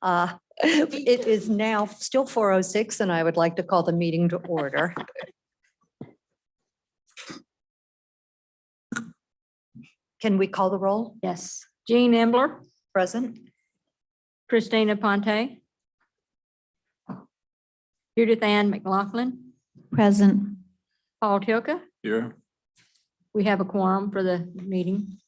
It is now still 4:06 and I would like to call the meeting to order. Can we call the roll? Yes. Jean Embler, Present? Christina Ponte, Judith Ann McLaughlin, Present. Paul Tilka. Here. We have a quorum for the meeting.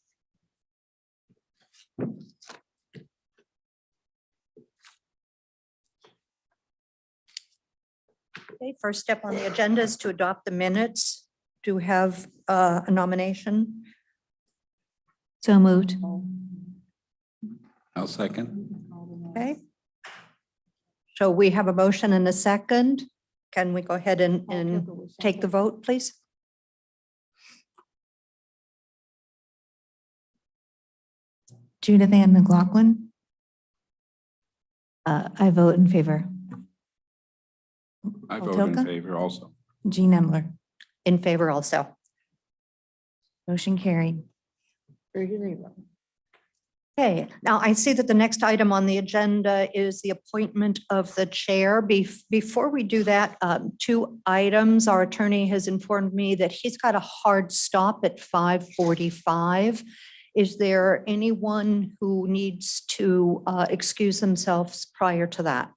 Okay, first step on the agenda is to adopt the minutes. Do we have a nomination? So moved. I'll second. Okay. So we have a motion and a second. Can we go ahead and take the vote, please? Judith Ann McLaughlin. I vote in favor. I Paul vote in Tilka? favor also. Jean Embler. In favor also. Motion carried. 3-0. Okay, now I see that the next item on the agenda is the appointment of the chair. Before we do that, two items. Our attorney has informed me that he's got a hard stop at 5:45. Is there anyone who needs to excuse themselves prior to that?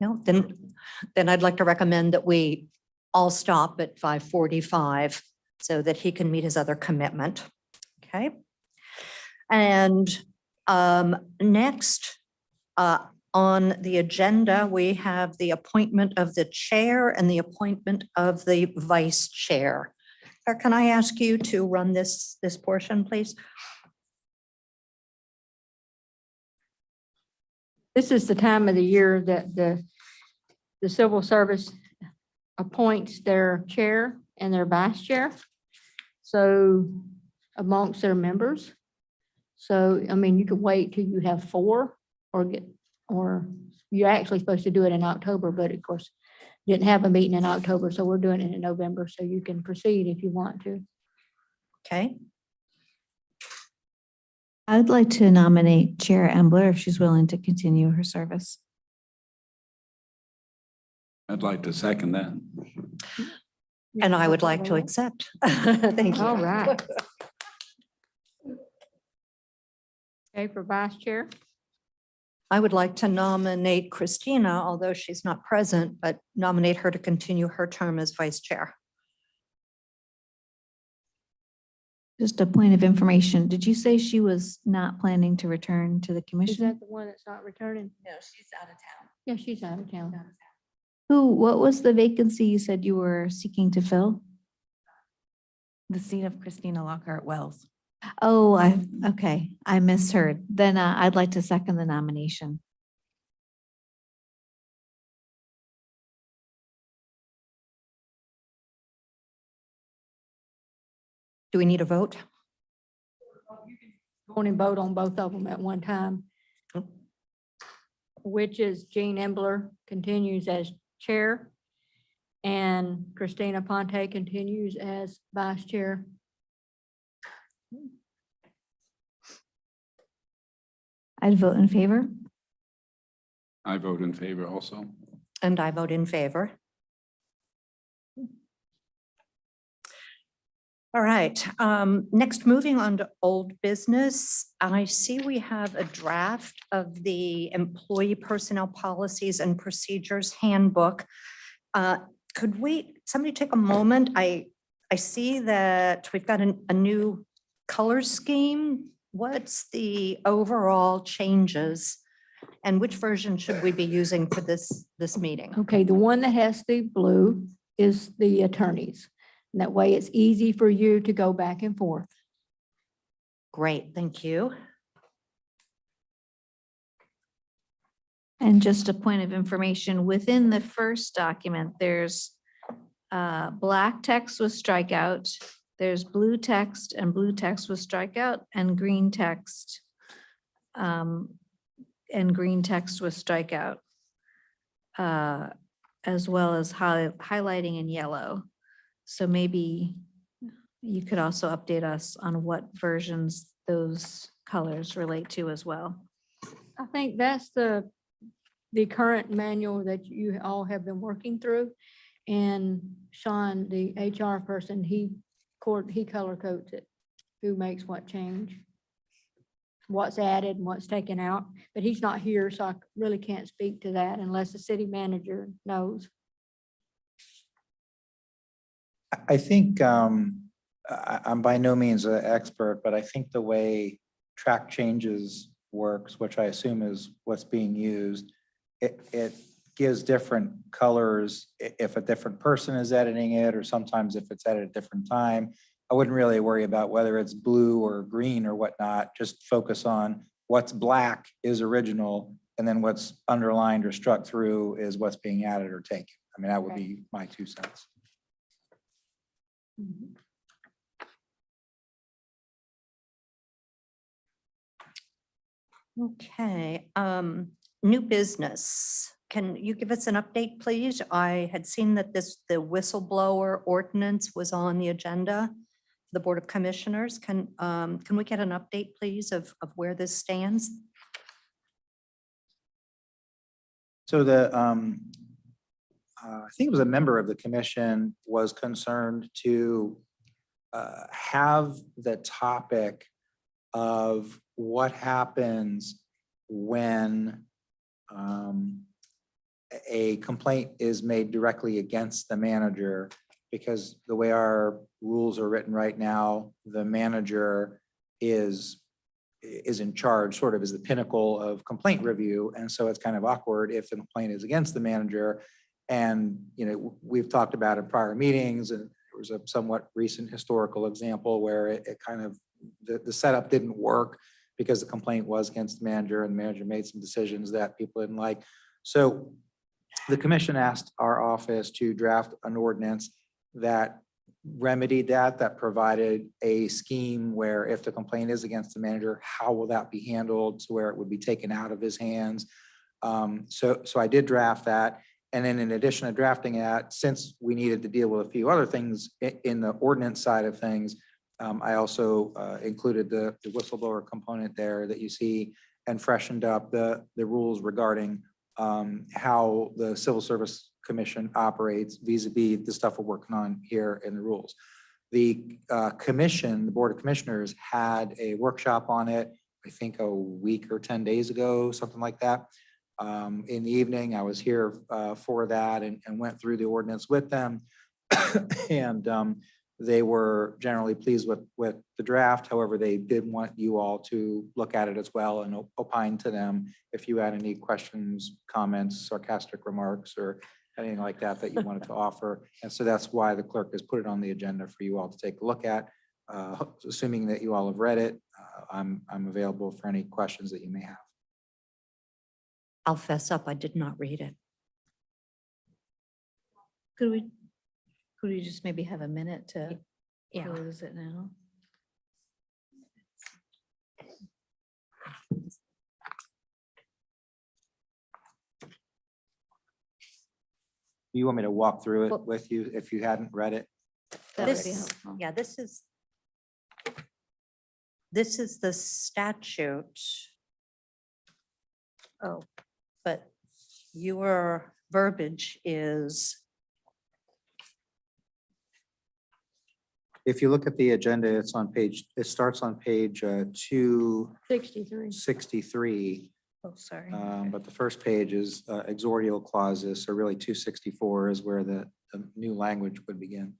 No, then I'd like to recommend that we all stop at 5:45 so that he can meet his other commitment. Okay. And next on the agenda, we have the appointment of the chair and the appointment of the vice chair. Can I ask you to run this portion, please? This is the time of the year that the civil service appoints their chair and their vice chair. So amongst their members. So, I mean, you could wait till you have 4 or you're actually supposed to do it in October, but of course, didn't have a meeting in October, so we're doing it in November, so you can proceed if you want to. Okay, I would like to nominate Chair Embler if she's willing to continue her service. I'd like to second that. and I would like to accept. Thank you. All right. Okay, for vice chair, I would like to nominate Christina, although she's not present, but nominate her to continue her term as vice chair. Just a point of information. Did you say she was not planning to return to the is commission? that the one that's not returning? No, she's out of town. Yeah, she's out of town. What was the vacancy you said you were seeking to fill? The seat of Christina Lockhart Wells. Oh, okay, I misheard. Then I'd like to second the nomination. Do we need a vote? Go on and vote on both of them at one time. Which is Jean Embler continues as chair and Christina Ponte continues as vice chair. I'd vote in favor. I vote in favor also. And I vote in favor. All right, next, moving on to old business. I see we have a draft of the Employee Personnel Policies and Procedures Handbook. Could somebody take a moment? I see that we've got a new color scheme. What's the overall changes? And which version should we be using for this meeting? Okay, the one that has the blue is the attorneys. And that way it's easy for you to go back and forth. Great, thank you. And just a point of information, within the first document, there's black text with strikeout, there's blue text and blue text with strikeout, and green text with strikeout, as well as highlighting in yellow. So maybe you could also update us on what versions those colors relate to as well. I think that's the current manual that you all have been working through. And Sean, the HR person, he color codes it, who makes what change, what's added and what's taken out. But he's not here, so I really can't speak to that unless the city manager knows. I think, I'm by no means an expert, but I think the way track changes works, which I assume is what's being used, it gives different colors if a different person is editing it, or sometimes if it's at a different time. I wouldn't really worry about whether it's blue or green or whatnot, just focus on what's black is original, and then what's underlined or struck through is what's being added or taken. I mean, that would be my 2 cents. Okay, new business. Can you give us an update, please? I had seen that the whistleblower ordinance was on the agenda, the Board of Commissioners. Can we get an update, please, of where this stands? So I think it was a member of the commission was concerned to have the topic of what happens when a complaint is made directly against the manager, because the way our rules are written right now, the manager is in charge, sort of as the pinnacle of complaint review. And so it's kind of awkward if the complaint is against the manager. And, we've talked about in prior meetings, and there was a somewhat recent historical example where it kind of, the setup didn't work because the complaint was against the manager, and the manager made some decisions that people didn't like. So the commission asked our office to draft an ordinance that remedied that provided a scheme where if the complaint is against the manager, how will that be handled to where it would be taken out of his hands? So I did draft that. And then in addition to drafting that, since we needed to deal with a few other things in the ordinance side of things, I also included the whistleblower component there that you see, and freshened up the rules regarding how the Civil Service Commission operates vis-a-vis the stuff we're working on here in the rules. The commission, the Board of Commissioners, had a workshop on it, I think a week or 10 days ago, something like that. In the evening, I was here for that and went through the ordinance with them. And they were generally pleased with the draft. However, they did want you all to look at it as well and opine to them if you had any questions, comments, sarcastic remarks, or anything like that you wanted to offer. And so that's why the clerk has put it on the agenda for you all to take a look at. Assuming that you all have read it, I'm available for any questions that you may have. I'll fess up, I did not read it. Could we just maybe have a minute to Yeah. close it now? You want me to walk through Well- it with you if you hadn't read it? That would be This, helpful. yeah, this is the statute. Oh, but your verbiage is, If you look at the agenda, it starts on page 63. 263. Oh, sorry. But the first page is exordial clauses, so really 264 is where the new language would begin.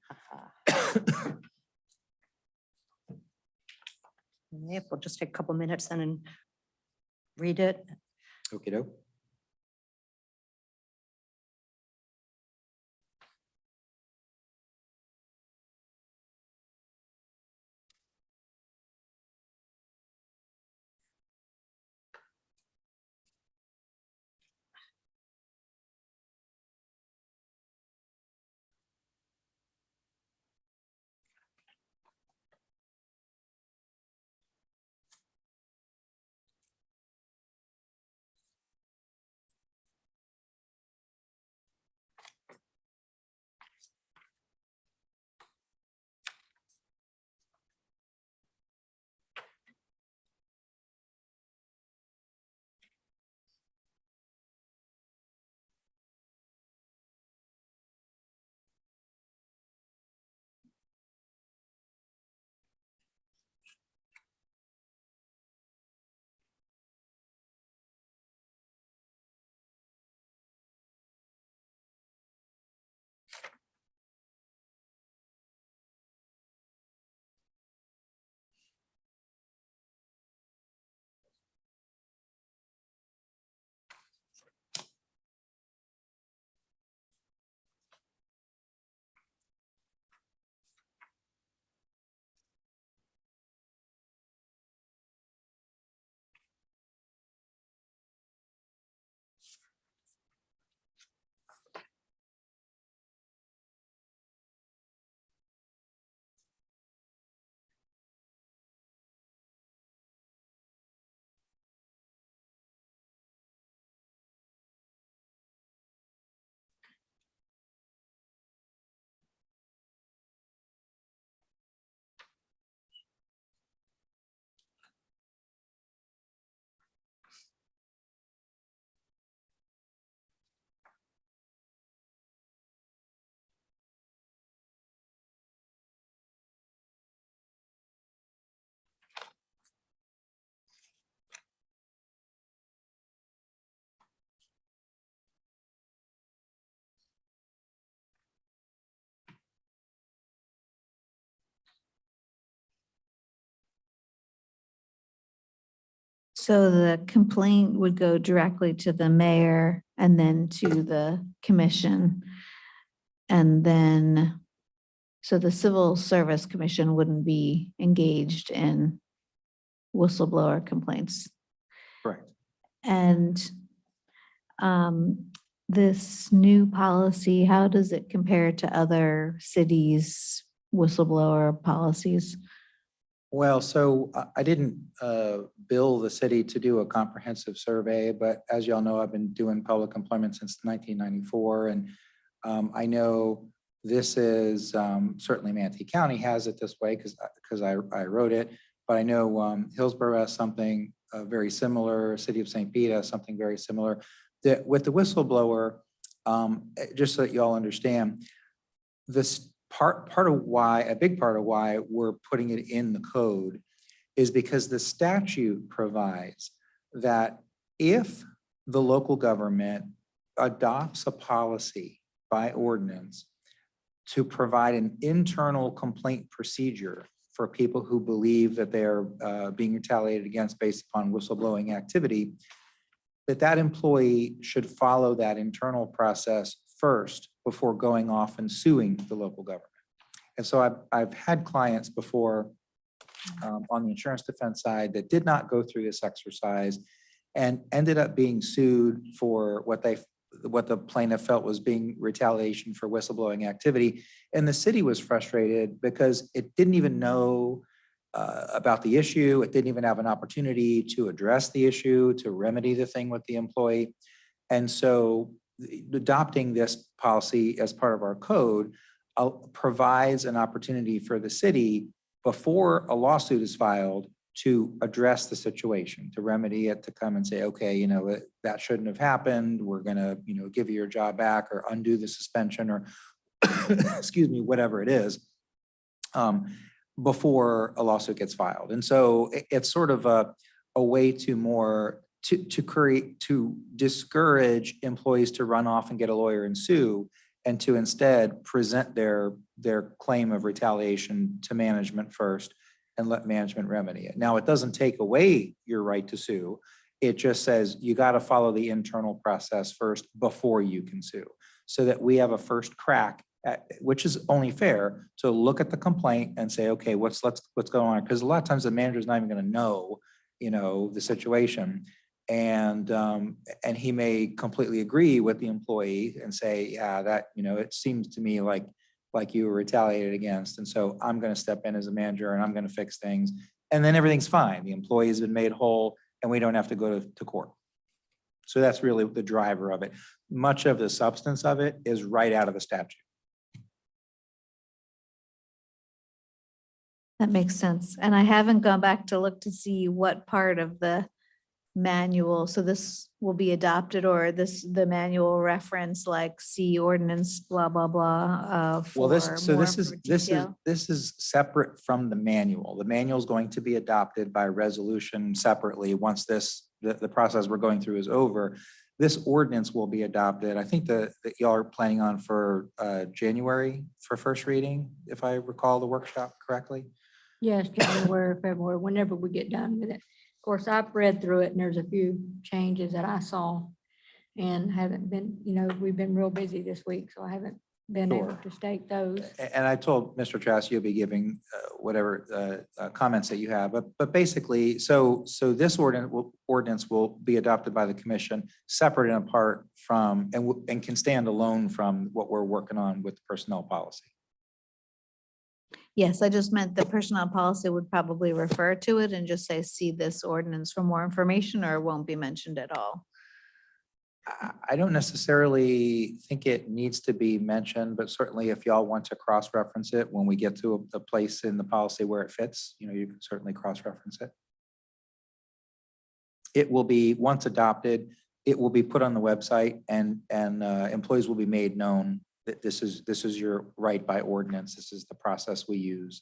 yep, we'll just take a couple minutes then and read it. Okey-doke. So the complaint would go directly to the mayor and then to the commission. And then, so the Civil Service Commission wouldn't be engaged in whistleblower complaints. Correct. And this new policy, how does it compare to other cities' whistleblower policies? Well, so I didn't bill the city to do a comprehensive survey, but as y'all know, I've been doing public employment since 1994. And I know this is certainly Manatee County has it this way because I wrote it, but I know Hillsborough has something very similar, City of St. Pete has something very similar. That with the whistleblower, just so that y'all understand, this a big part of why we're putting it in the code is because the statute provides that if the local government adopts a policy by ordinance to provide an internal complaint procedure for people who believe that they're being retaliated against based upon whistleblowing activity, that employee should follow that internal process first before going off and suing the local government. And so I've had clients before on the insurance defense side that did not go through this exercise and ended up being sued for what the plaintiff felt was being retaliation for whistleblowing activity. And the city was frustrated because it didn't even know about the issue. It didn't even have an opportunity to address the issue, to remedy the thing with the employee. And so adopting this policy as part of our code provides an opportunity for the city before a lawsuit is filed to address the situation, to remedy it, to come and say, okay, you know, that shouldn't have happened. We're gonna, you know, give you your job back or undo the suspension or excuse me, whatever it is, before a lawsuit gets filed. And so it's sort of a way to discourage employees to run off and get a lawyer and sue, and to instead present their claim of retaliation to management first and let management remedy it. Now, it doesn't take away your right to sue. It just says you got to follow the internal process first before you can sue, so that we have a first crack at, which is only fair, to look at the complaint and say, okay, what's going on? Because a lot of times the manager is not even going to know, you know, the situation. And he may completely agree with the employee and say, yeah, that, you know, it seems to me like you were retaliated against. And so I'm going to step in as a manager and I'm going to fix things. And then everything's fine. The employee has been made whole and we don't have to go to court. So that's really the driver of it. Much of the substance of it is right out of the statute. That makes sense. And I haven't gone back to look to see what part of the manual, so this will be adopted, or the manual reference like see ordinance, blah, blah, blah. Well, this for detail. is separate from the manual. The manual is going to be adopted by resolution separately once the process we're going through is over. This ordinance will be adopted. I think that y'all are planning on for January for first reading, if I recall the workshop correctly. Yes, January, February, whenever we get done with it. Of course, I've read through it and there's a few changes that I saw and haven't been, you know, we've been real busy this week, so I haven't been able Sure. to state those. And I told Mr. Trask you'll be giving whatever comments that you have, but basically, so this ordinance will be adopted by the commission, separate and apart from, and can stand alone from what we're working on with the personnel policy. Yes, I just meant the personnel policy would probably refer to it and just say, see this ordinance for more information, or it won't be mentioned at all. I don't necessarily think it needs to be mentioned, but certainly if y'all want to cross-reference it when we get to a place in the policy where it fits, you know, you can certainly cross-reference it. It will be, once adopted, it will be put on the website, and employees will be made known that this is your right by ordinance. This is the process we use.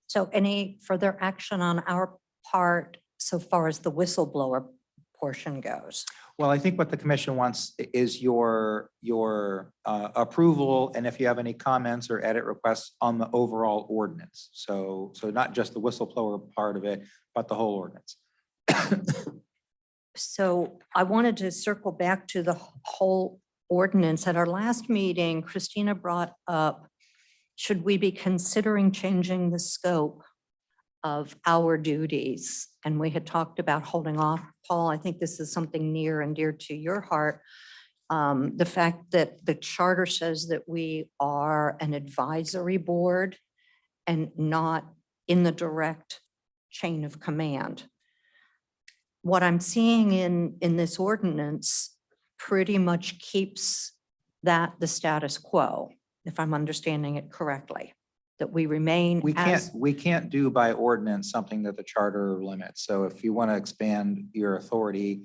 So any further action on our part so far as the whistleblower portion goes. Well, I think what the commission wants is your approval, and if you have any comments or edit requests on the overall ordinance. So not just the whistleblower part of it, but the whole ordinance. So I wanted to circle back to the whole ordinance. At our last meeting, Christina brought up, should we be considering changing the scope of our duties? And we had talked about holding off. Paul, I think this is something near and dear to your heart. The fact that the charter says that we are an advisory board and not in the direct chain of command. What I'm seeing in this ordinance pretty much keeps that the status quo, if I'm understanding it correctly, that we remain as. We can't do by ordinance something that the charter limits. So if you want to expand your authority,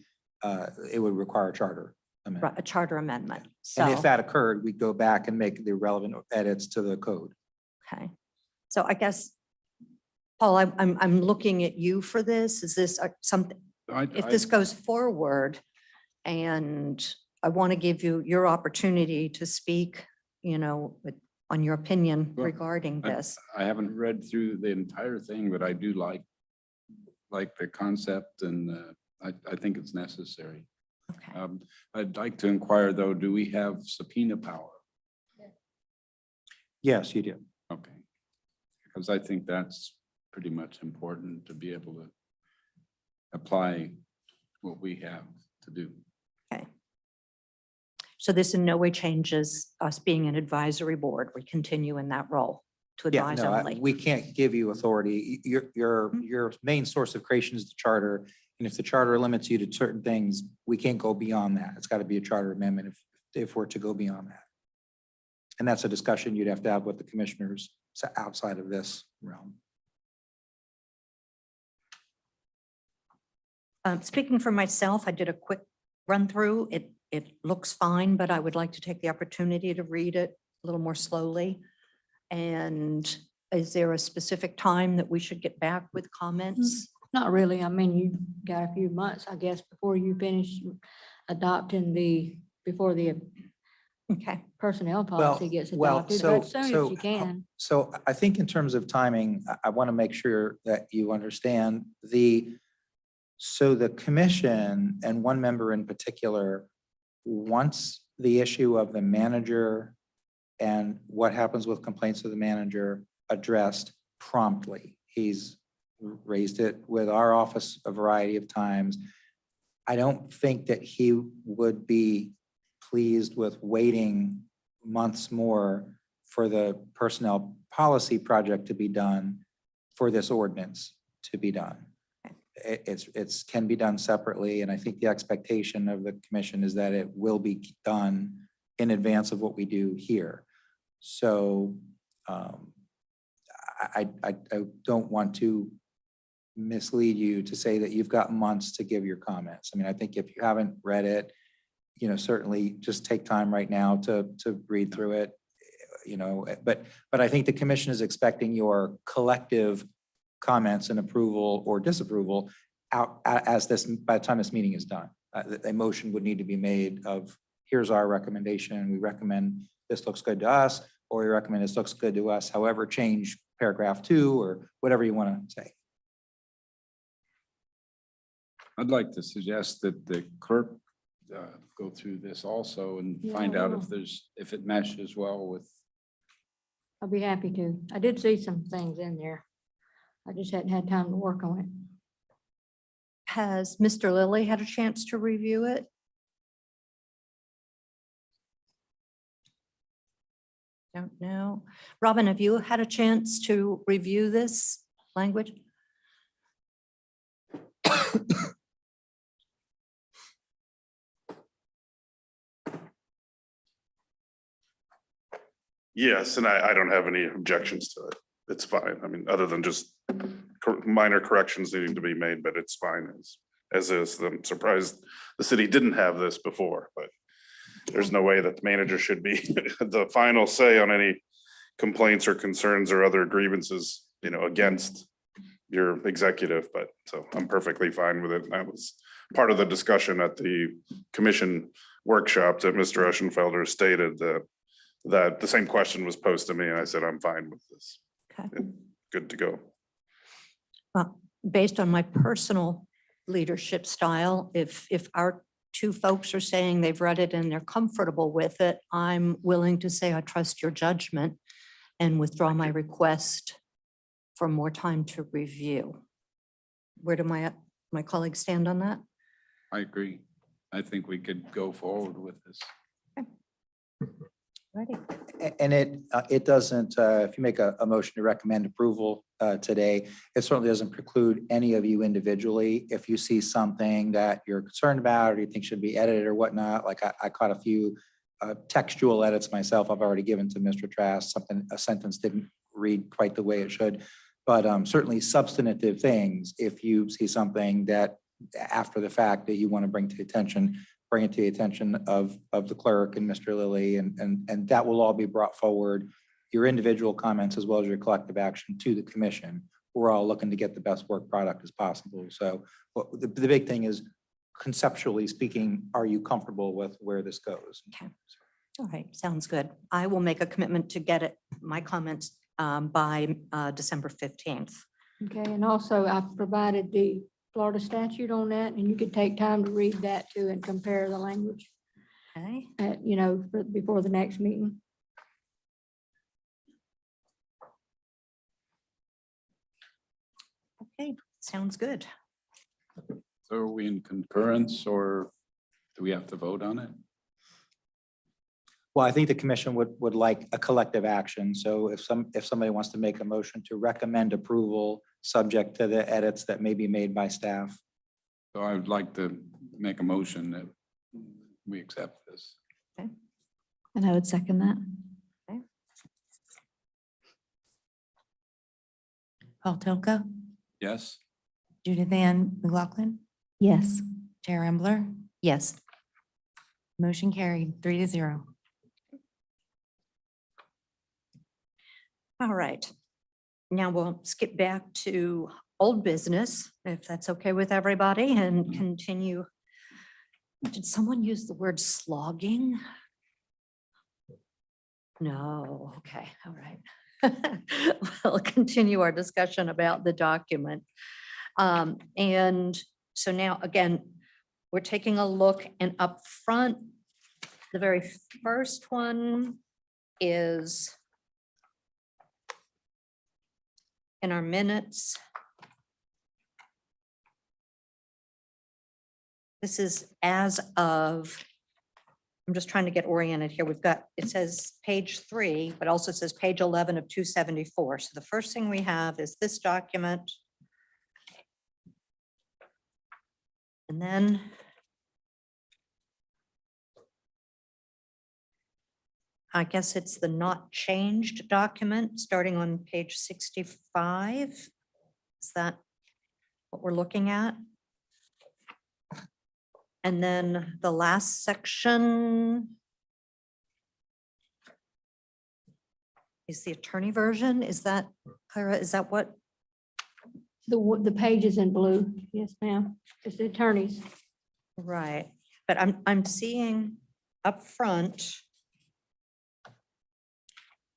it would require a charter amendment. A charter amendment. And if So, that occurred, we'd go back and make the relevant edits to the code. okay. So I guess, Paul, I'm looking at you for this. Is this something, if this goes forward, and I want to give you your opportunity to speak, on your opinion Well, regarding I- this. I haven't read through the entire thing, but I do like the concept, and I think it's necessary. Okay. I'd like to inquire, though, do we have subpoena power? Yes, you do. Okay. Because I think that's pretty much important to be able to apply what we have to do. Okay. So this in no way changes us being an advisory board. We continue in that role to Yeah, advise no, only. we can't give you authority. Your main source of creation is the charter. And if the charter limits you to certain things, we can't go beyond that. It's got to be a charter amendment if we're to go beyond that. And that's a discussion you'd have to have with the commissioners outside of this realm. Speaking for myself, I did a quick run through. It looks fine, but I would like to take the opportunity to read it a little more slowly. And is there a specific time that we should get back with comments? Not really. I mean, you got a few months, I guess, before you finish adopting before the Okay, personnel policy gets adopted, but as soon as you can. So I think in terms of timing, I want to make sure that you understand so the commission and one member in particular wants the issue of the manager and what happens with complaints of the manager addressed promptly. He's raised it with our office a variety of times. I don't think that he would be pleased with waiting months more for the personnel policy project to be done, for this ordinance to be done. It's can be done separately, and I think the expectation of the commission is that it will be done in advance of what we do here. So I don't want to mislead you to say that you've got months to give your comments. I mean, I think if you haven't read it, certainly just take time right now to read through it, but I think the commission is expecting your collective comments and approval or disapproval out as by the time this meeting is done. A motion would need to be made of, here's our recommendation. We recommend this looks good to us, or we recommend this looks good to us. However, change paragraph 2 or whatever you want to say. I'd like to suggest that the clerk go through this also and find Yeah, I out will. if it meshes well with. I'll be happy to. I did see some things in there. I just hadn't had time to work on it. has Mr. Lilly had a chance to review it? Don't know. Robin, have you had a chance to review this language? Yes, and I don't have any objections to it. It's fine. I mean, other than just minor corrections needing to be made, but it's fine as is. I'm surprised the city didn't have this before, but there's no way that the manager should be the final say on any complaints or concerns or other grievances, against your executive, but so I'm perfectly fine with it. That was part of the discussion at the commission workshop that Mr. Eschenfelder stated that the same question was posed to me and I said, I'm fine with this. Okay. Good to go. Well, based on my personal leadership style, if our two folks are saying they've read it and they're comfortable with it, I'm willing to say I trust your judgment and withdraw my request for more time to review. Where do my colleagues stand on that? I agree. I think we could go forward with this. Ready? And it doesn't, if you make a motion to recommend approval today, it certainly doesn't preclude any of you individually. If you see something that you're concerned about or you think should be edited or whatnot, like I caught a few textual edits myself I've already given to Mr. Trask, a sentence didn't read quite the way it should. But certainly substantive things, if you see something that after the fact that you want to bring to attention, bring it to the attention of the clerk and Mr. Lilly, and that will all be brought forward, your individual comments as well as your collective action to the commission. We're all looking to get the best work product as possible. So the big thing is, conceptually speaking, are you comfortable with where this goes? Okay. All right, sounds good. I will make a commitment to get my comments by December 15th. Okay, and also I've provided the Florida statute on that, and you could take time to read that too and compare the language Okay. before the next meeting. Okay, sounds good. So are we in concurrence or do we have to vote on it? Well, I think the commission would like a collective action. So if somebody wants to make a motion to recommend approval, subject to the edits that may be made by staff. So I would like to make a motion that we accept this. And I would second that. Paul Tilka, Yes? Judith Ann McLaughlin, Yes. Chair Embler, Yes. motion carried 3-0. All right. Now we'll skip back to old business, if that's okay with everybody, and continue. Did someone use the word slogging? No, okay, all right. We'll continue our discussion about the document. And so now, again, we're taking a look, and up front, the very first one is in our minutes. This is as of, I'm just trying to get oriented here. We've got, it says page 3, but also says page 11 of 274. So the first thing we have is this document. And then I guess it's the not changed document starting on page 65. Is that what we're looking at? And then the last section is the attorney version. Is that, Clara, is that what? The page is in blue. Yes, ma'am. It's the attorneys. Right, but I'm seeing up front.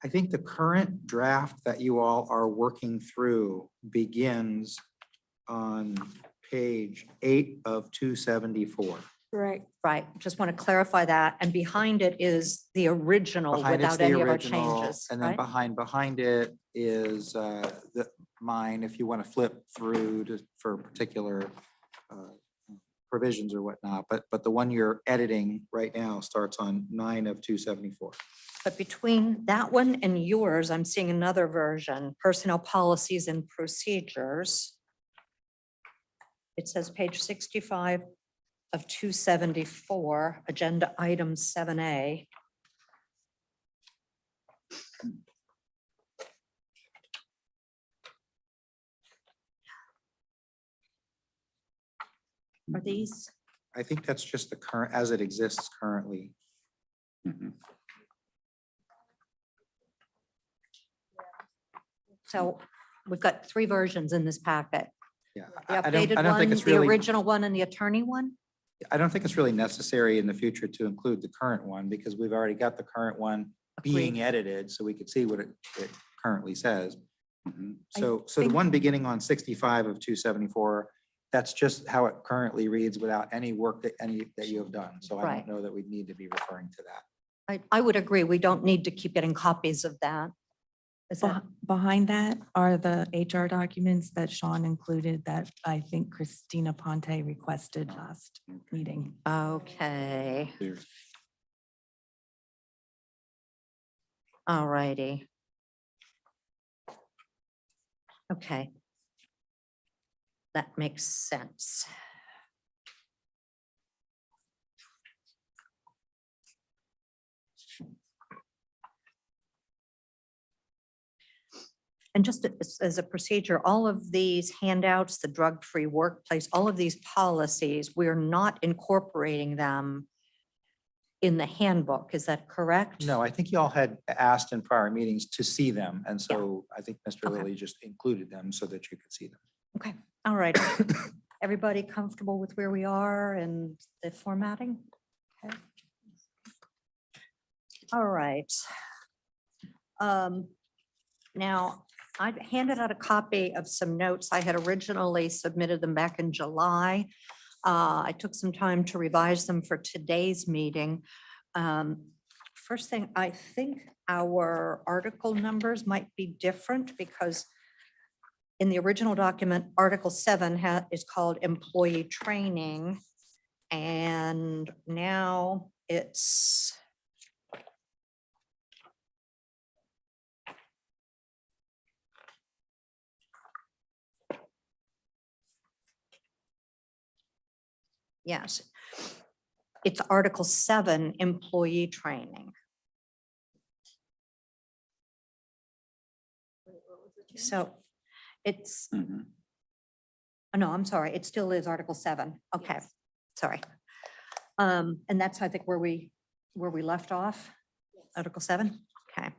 I think the current draft that you all are working through begins on page 8 of 274. Correct. Right, just want to clarify that. And behind it is the original Behind it's without the any of our original, changes, and then right? behind it is mine, if you want to flip through for particular provisions or whatnot, but the one you're editing right now starts on 9 of 274. But between that one and yours, I'm seeing another version, personnel policies and procedures. It says page 65 of 274, agenda item 7A. Are these? I think that's just the current, as it exists currently. Mhm. So we've got three versions in this packet. Yeah. The I don't updated think one, it's the really, original one, and the attorney one? I don't think it's really necessary in the future to include the current one because we've already got the current one being Agreed. edited, so we could see what it currently says. Mhm. So the think- one beginning on 65 of 274, that's just how it currently reads without any work that you have done. So I Right. don't know that we'd need to be referring to that. I would agree. We don't need to keep getting copies of that. Is that, Behind that are the HR documents that Sean included that I think Christina Ponte requested last meeting. okay, Clear. all righty. Okay. That makes sense. And just as a procedure, all of these handouts, the drug-free workplace, all of these policies, we're not incorporating them in the handbook. Is that correct? No, I think you all had asked in prior meetings to see them. And so I think Mr. Okay. Lilly just included them so that you could see them. Okay, all right. Everybody comfortable with where we are and the formatting? Okay. All right. Now, I handed out a copy of some notes. I had originally submitted them back in July. I took some time to revise them for today's meeting. First thing, I think our article numbers might be different because in the original document, Article 7 is called employee training. And now it's yes, it's Article 7, employee training. So it's, Mhm. oh, no, I'm sorry, it still is Article 7. Okay, sorry. And that's, I think, where we left off, Article 7, okay.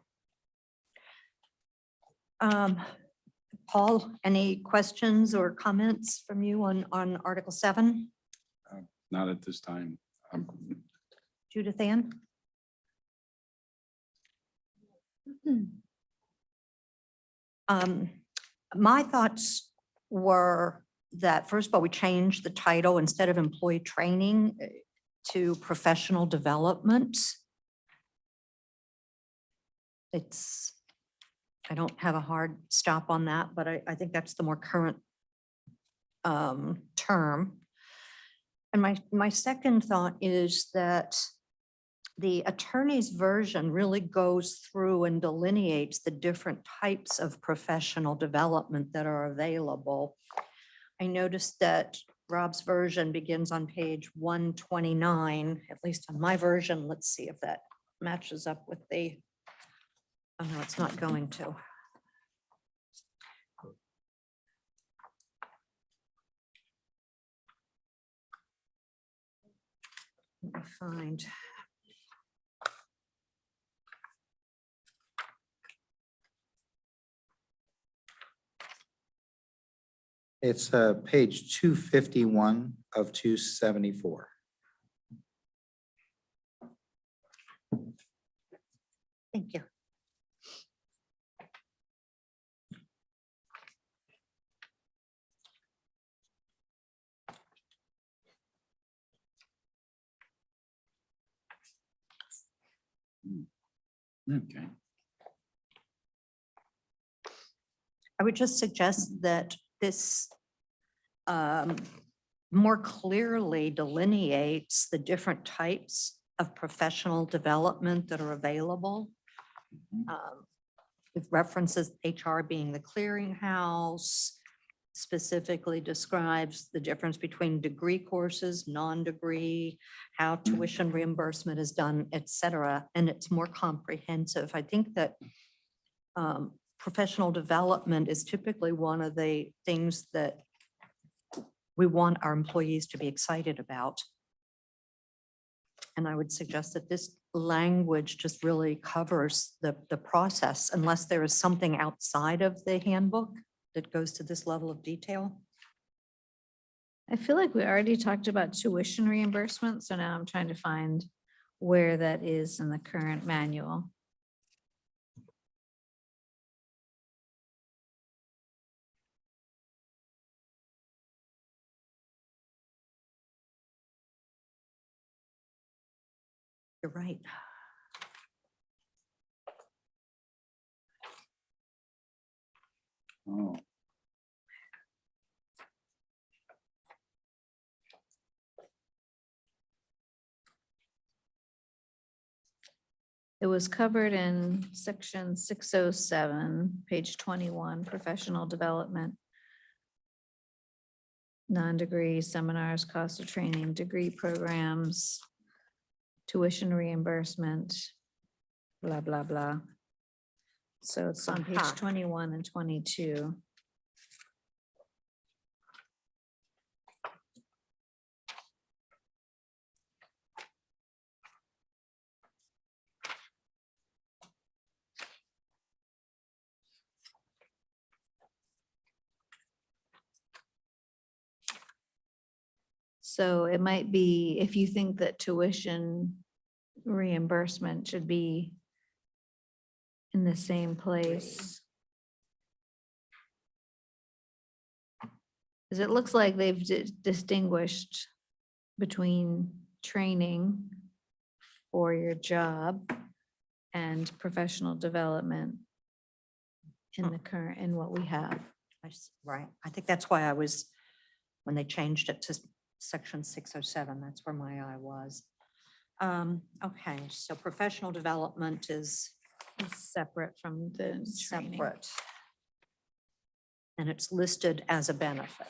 Paul, any questions or comments from you on Article 7? Not at this time. Judith Ann? My thoughts were that, first of all, we changed the title instead of employee training to professional development. I don't have a hard stop on that, but I think that's the more current term. And my second thought is that the attorney's version really goes through and delineates the different types of professional development that are available. I noticed that Rob's version begins on page 129, at least on my version. Let's see if that matches up with the, oh no, it's not going to. Let me find. It's page 251 of 274. Thank you. Okay. I would just suggest that this more clearly delineates the different types of professional development that are available. It references HR being the clearinghouse, specifically describes the difference between degree courses, non-degree, how tuition reimbursement is done, et cetera, and it's more comprehensive. I think that professional development is typically one of the things that we want our employees to be excited about. And I would suggest that this language just really covers the process unless there is something outside of the handbook that goes to this level of detail? I feel like we already talked about tuition reimbursement, so now I'm trying to find where that is in the current manual. You're right. Oh, It was covered in section 607, page 21, professional development. Non-degree seminars, cost of training, degree programs, tuition reimbursement, blah, blah, blah. So it's on page Aha. 21 and 22. So it might be, if you think that tuition reimbursement should be in the same place. Because it looks like they've distinguished between training for your job and professional development in the current, in what we have. Right. I think that's why I was, when they changed it to section 607, that's where my eye was. Okay, so professional development is It's separate from the training. separate. And it's listed as a benefit.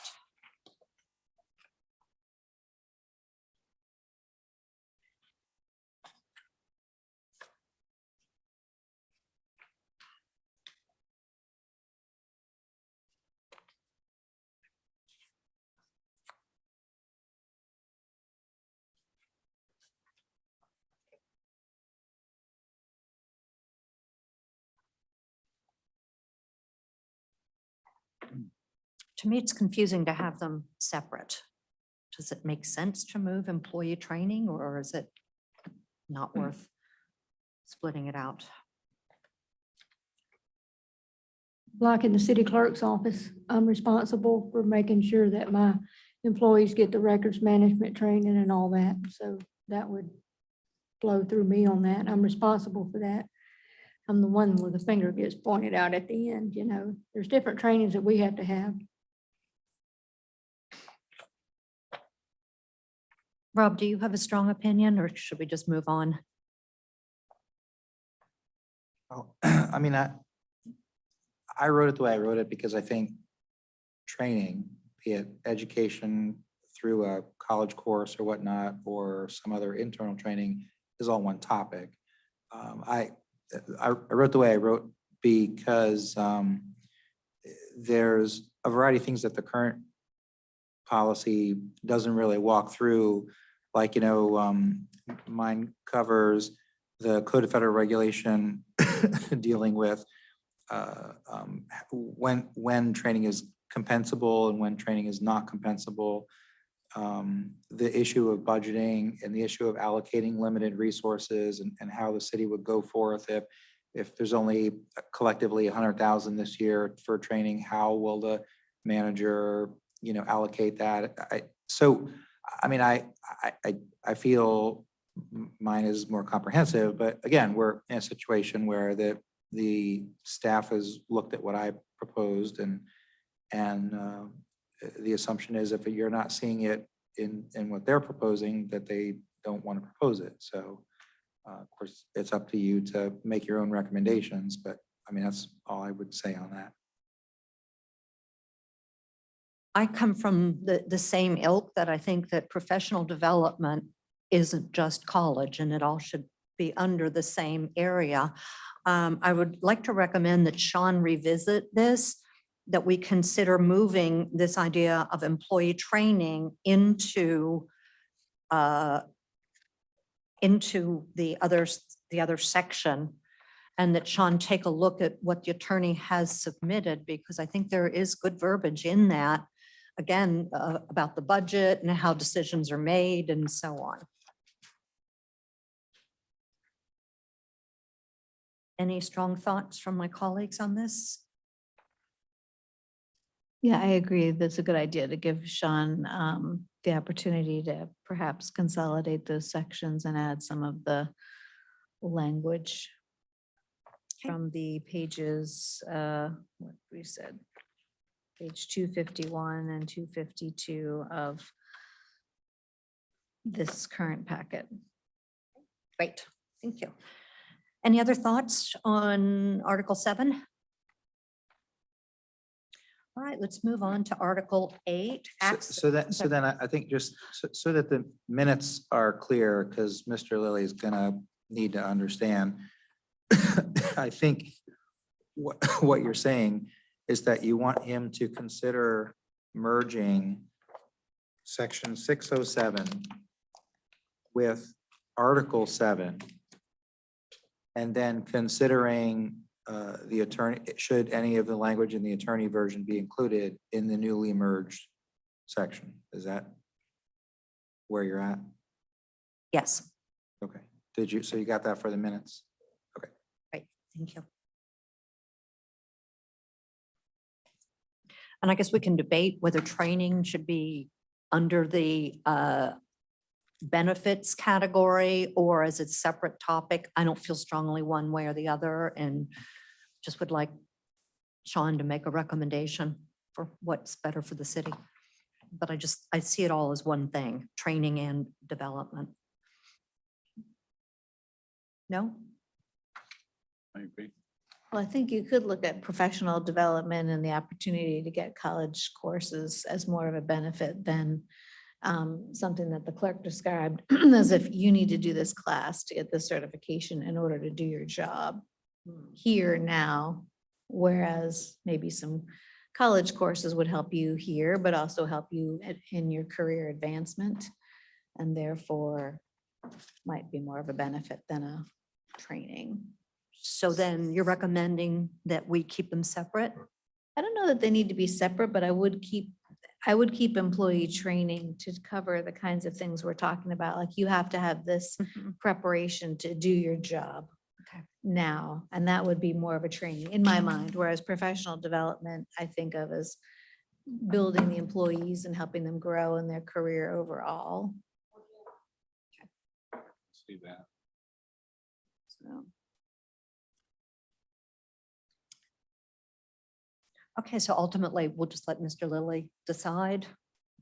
To me, it's confusing to have them separate. Does it make sense to move employee training, or is it not worth splitting it out? Like in the city clerk's office, I'm responsible for making sure that my employees get the records management training and all that. So that would flow through me on that. I'm responsible for that. I'm the one where the finger gets pointed out at the end, you know. There's different trainings that we have to have. Rob, do you have a strong opinion, or should we just move on? Well, I mean, I wrote it the way I wrote it because I think training, be it education through a college course or whatnot, or some other internal training, is all one topic. I wrote the way I wrote because there's a variety of things that the current policy doesn't really walk through. Like, you know, mine covers the Code of Federal Regulation dealing with when training is compensable and when training is not compensable. The issue of budgeting and the issue of allocating limited resources and how the city would go forth if there's only collectively 100,000 this year for training, how will the manager, you know, allocate that? I feel mine is more comprehensive, but again, we're in a situation where the staff has looked at what I proposed and the assumption is if you're not seeing it in what they're proposing, that they don't want to propose it. So of course, it's up to you to make your own recommendations, but I mean, that's all I would say on that. I come from the same ilk that I think that professional development isn't just college and it all should be under the same area. I would like to recommend that Sean revisit this, that we consider moving this idea of employee training into the other section And that Sean take a look at what the attorney has submitted, because I think there is good verbiage in that. Again, about the budget and how decisions are made and so on. Any strong thoughts from my colleagues on this? Yeah, I agree. That's a good idea to give Sean the opportunity to perhaps consolidate those sections and add some of the language Okay. from the pages, what we said, page 251 and 252 of this current packet. Great, thank you. Any other thoughts on Article 7? All right, let's move on to Article 8. So then I think just so that the minutes are clear, because Mr. Lilly is gonna need to understand. I think what you're saying is that you want him to consider merging section 607 with Article 7. And then considering the attorney, should any of the language in the attorney version be included in the newly merged section? Is that where you're at? Yes, Okay. Did you, so you got that for the minutes? great, thank you. And I guess we can debate whether training should be under the benefits category or as its separate topic. I don't feel strongly one way or the other, and just would like Sean to make a recommendation for what's better for the city. But I see it all as one thing, training and development. No? I agree. Well, I think you could look at professional development and the opportunity to get college courses as more of a benefit than something that the clerk described as if you need to do this class to get this certification in order to do your job here now. Whereas maybe some college courses would help you here, but also help you in your career advancement. And therefore might be more of a benefit than a training. So then you're recommending that we keep them separate? I don't know that they need to be separate, but I would keep employee training to cover the kinds of things we're talking about. Like you have to have this preparation to do your job Okay. now, and that would be more of a training in my mind. Whereas professional development, I think of as building the employees and helping them grow in their career overall. See that. So. Okay, so ultimately, we'll just let Mr. Lilly decide.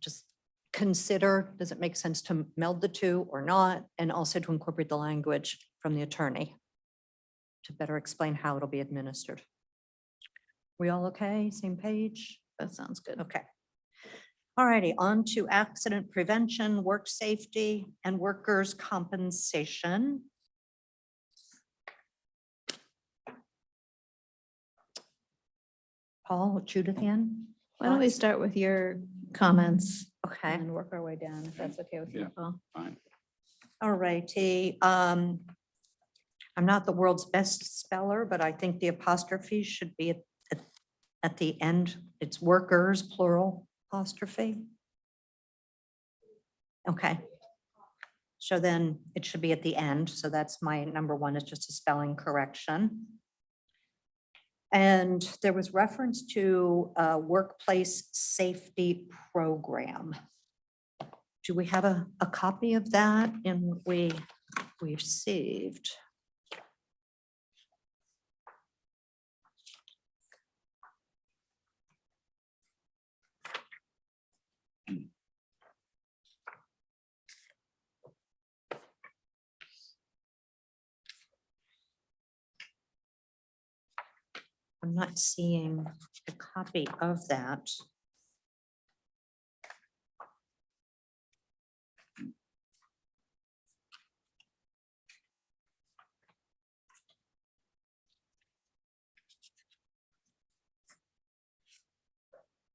Just consider, does it make sense to meld the two or not? And also to incorporate the language from the attorney to better explain how it'll be administered. We all okay? Same page? That sounds good. Okay. All righty, on to accident prevention, work safety, and workers' compensation. Paul, Judith again? Why don't we start with your comments Okay. and work our way down, if that's okay with you, Yeah. Paul? Fine. All righty. I'm not the world's best speller, but I think the apostrophe should be at the end. It's workers, plural apostrophe. Okay. So then it should be at the end. So that's my number one, is just a spelling correction. And there was reference to a workplace safety program. Do we have a copy of that? And we received. I'm not seeing a copy of that.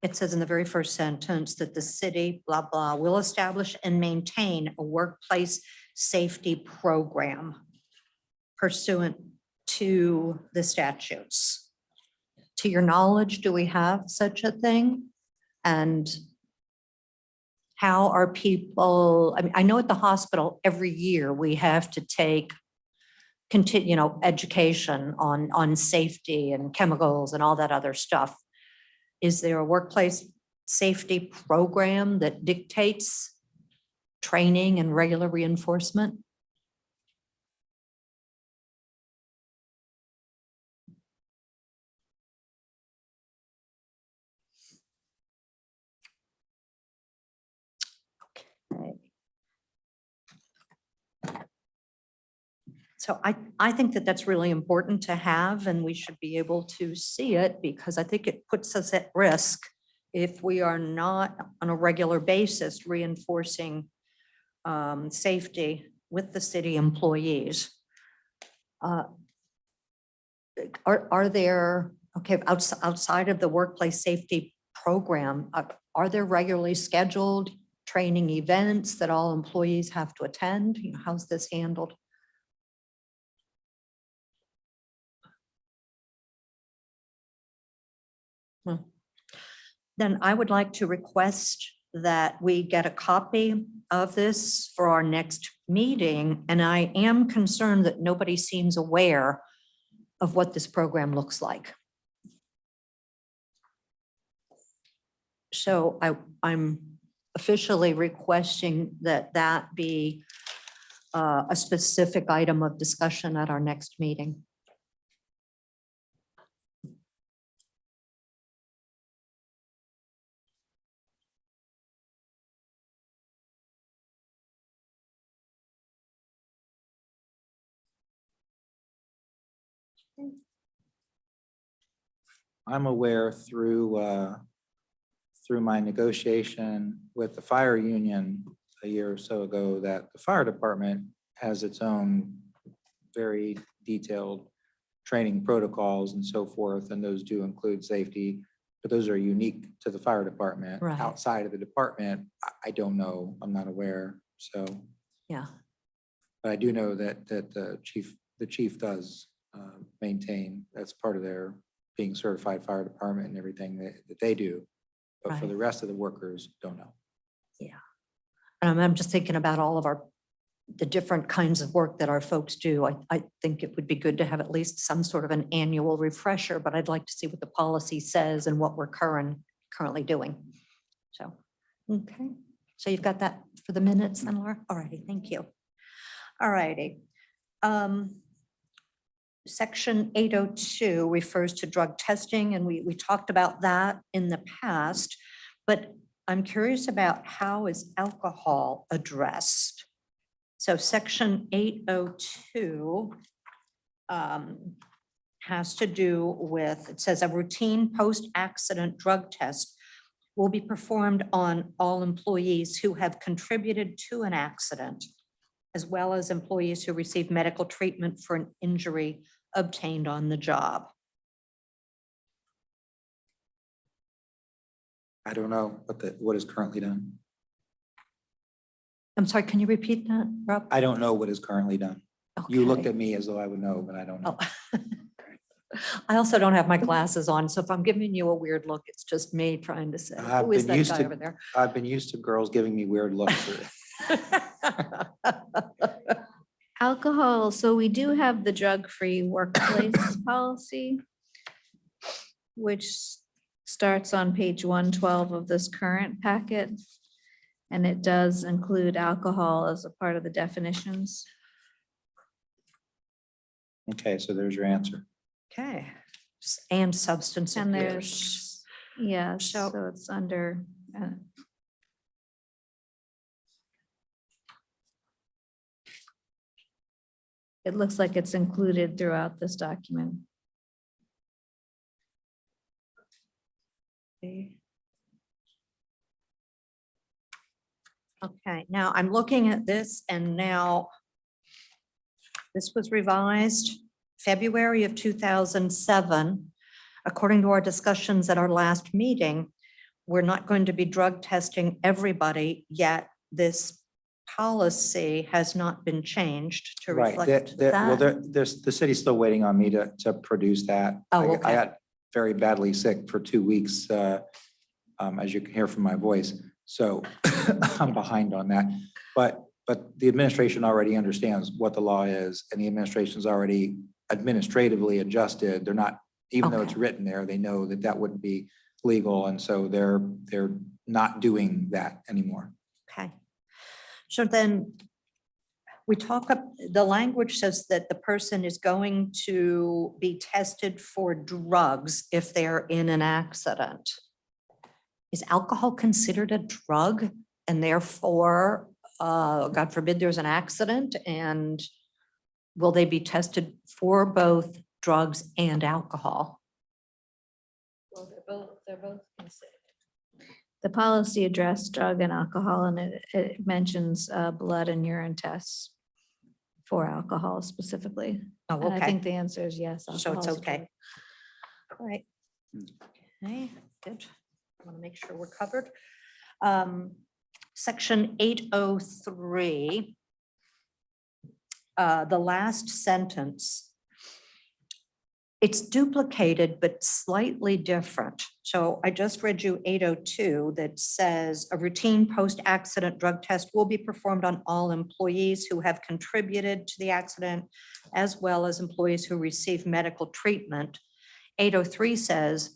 It says in the very first sentence that the city, blah, blah, will establish and maintain a workplace safety program pursuant to the statutes. To your knowledge, do we have such a thing? And how are people, I mean, I know at the hospital, every year we have to take education on safety and chemicals and all that other stuff. Is there a workplace safety program that dictates training and regular reinforcement? Okay. So I think that that's really important to have, and we should be able to see it because I think it puts us at risk if we are not on a regular basis reinforcing safety with the city employees. Are there, okay, outside of the workplace safety program, are there regularly scheduled training events that all employees have to attend? You know, how's this handled? Then I would like to request that we get a copy of this for our next meeting. And I am concerned that nobody seems aware of what this program looks like. So I'm officially requesting that that be a specific item of discussion at our next meeting. I'm aware through my negotiation with the fire union a year or so ago that the fire department has its own very detailed training protocols and so forth, and those do include safety, but those are unique to the fire department. Right. Outside of the department, I don't know, I'm not aware, so. Yeah. But I do know that the chief does maintain, that's part of their being certified fire department and everything that they do. But for Right. the rest of the workers, don't know. I'm just thinking about all of the different kinds of work that our folks do. I think it would be good to have at least some sort of an annual refresher, but I'd like to see what the policy says and what we're currently doing. So, okay. So you've got that for the minutes then, Laura? All righty, thank you. All righty. Section 802 refers to drug testing, and we talked about that in the past, but I'm curious about how is alcohol addressed? So section 802 has to do with, it says a routine post-accident drug test will be performed on all employees who have contributed to an accident, as well as employees who receive medical treatment for an injury obtained on the job. I don't know what is currently done. I'm sorry, can you repeat that, Rob? I don't know what is currently done. You looked Okay. at me as though I would know, but I don't know. Oh. I also don't have my glasses on, so if I'm giving you a weird look, it's just me trying to say, I've who is been that used guy to- over there? I've been used to girls giving me weird looks. Alcohol, so we do have the drug-free workplace policy, which starts on page 112 of this current packet. And it does include alcohol as a part of the definitions. Okay, so there's your answer. Okay, and substance And abuse. there's, yeah, So- so it's under, it looks like it's included throughout this document. Okay, now I'm looking at this and now this was revised February of 2007. According to our discussions at our last meeting, we're not going to be drug testing everybody, yet this policy has not been changed to Right, reflect well, that. there's, the city's still waiting on me to produce that. Oh, I okay. got very badly sick for 2 weeks, as you can hear from my voice. So I'm behind on that. But the administration already understands what the law is, and the administration's already administratively adjusted. They're not, even though it's Okay. written there, they know that that wouldn't be legal, and so they're not doing that anymore. Okay. So then the language says that the person is going to be tested for drugs if they're in an accident. Is alcohol considered a drug? And therefore, God forbid, there's an accident, and will they be tested for both drugs and alcohol? Well, they're both considered. The policy addressed drug and alcohol, and it mentions blood and urine tests for alcohol specifically. Oh, And I think okay. the answer is yes. So it's alcohol's a okay. drug. All right. Okay, good. Want to make sure we're covered. Section 803. The last sentence. It's duplicated but slightly different. So I just read you 802 that says a routine post-accident drug test will be performed on all employees who have contributed to the accident, as well as employees who receive medical treatment. 803 says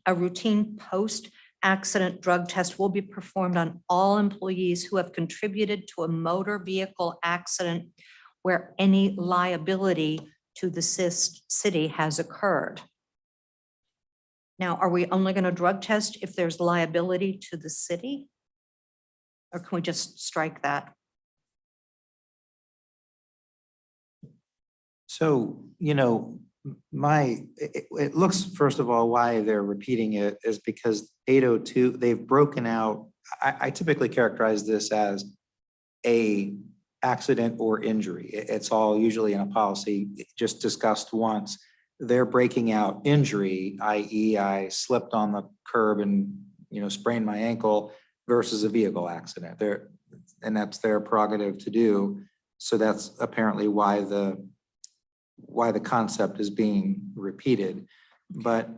a routine post-accident drug test will be performed on all employees who have contributed to a motor vehicle accident where any liability to the city has occurred. Now, are we only going to drug test if there's liability to the city? Or can we just strike that? So, it looks, first of all, why they're repeating it is because 802, they've broken out. I typically characterize this as a accident or injury. It's all usually in a policy just discussed once. They're breaking out injury, i.e. I slipped on the curb and, sprained my ankle versus a vehicle accident. And that's their prerogative to do. So that's apparently why the concept is being repeated. But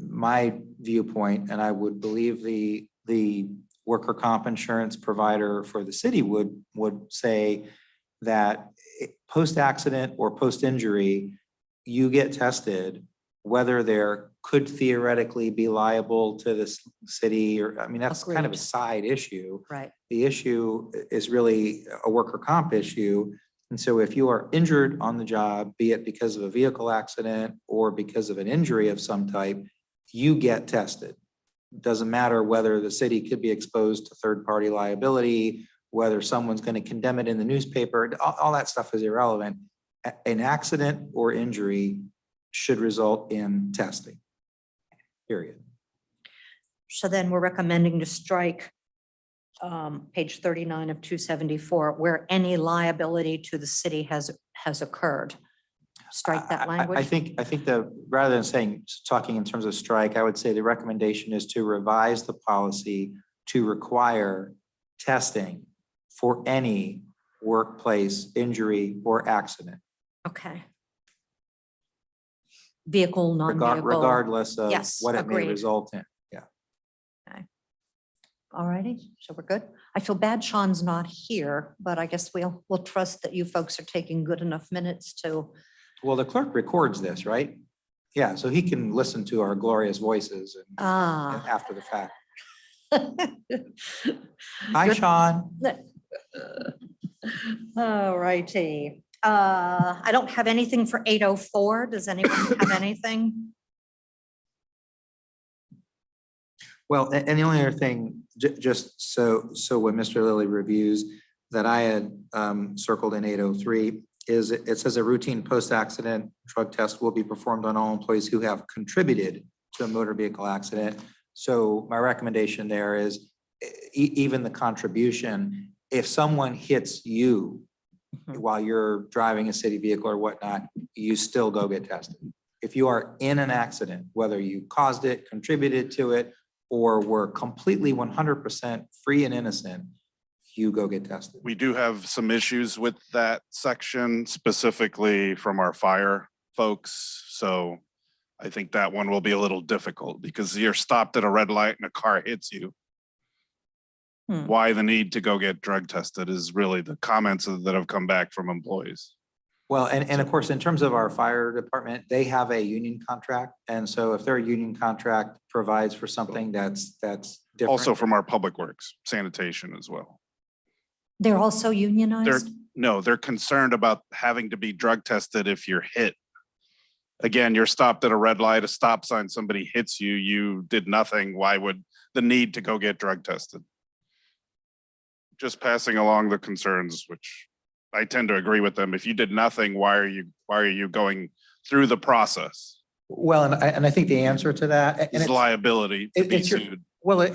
my viewpoint, and I would believe the worker comp insurance provider for the city would say that post-accident or post-injury, you get tested whether there could theoretically be liable to the city, or, that's kind of a Agreed. side issue. Right. The issue is really a worker comp issue. And so if you are injured on the job, be it because of a vehicle accident or because of an injury of some type, you get tested. Doesn't matter whether the city could be exposed to third-party liability, whether someone's going to condemn it in the newspaper, all that stuff is irrelevant. An accident or injury should result in testing, period. So then we're recommending to strike page 39 of 274, where any liability to the city has occurred. Strike that language. I think that rather than talking in terms of strike, I would say the recommendation is to revise the policy to require testing for any workplace injury or accident, Okay. Vehicle, non-vehicle. regardless of Yes, what it may agreed. result in. All righty, so we're good. I feel bad Sean's not here, but I guess we'll trust that you folks are taking good enough minutes to. Well, the clerk records this, right? Yeah, so he can listen to our glorious voices and after the fact. Hi, Good. Sean. All righty. I don't have anything for 804. Does anyone have anything? Well, and the only other thing, just so when Mr. Lilly reviews that I had circled in 803 is it says a routine post-accident drug test will be performed on all employees who have contributed to a motor vehicle accident. So my recommendation there is even the contribution, if someone hits you while you're driving a city vehicle or whatnot, you still go get tested. If you are in an accident, whether you caused it, contributed to it, or were completely 100% free and innocent, you go get tested. We do have some issues with that section specifically from our fire folks. So I think that one will be a little difficult because you're stopped at a red light and a car hits you. Hmm. Why the need to go get drug tested is really the comments that have come back from employees. Well, and of course, in terms of our fire department, they have a union contract. And so if their union contract provides for something that's different. Also from our public works, sanitation as well. They're also unionized? No, they're concerned about having to be drug tested if you're hit. Again, you're stopped at a red light, a stop sign, somebody hits you, you did nothing. Why would the need to go get drug tested? Just passing along the concerns, which I tend to agree with them. If you did nothing, why are you going through the process? Well, and I think the answer to that. and It's it's- liability to be it's your- sued. Well,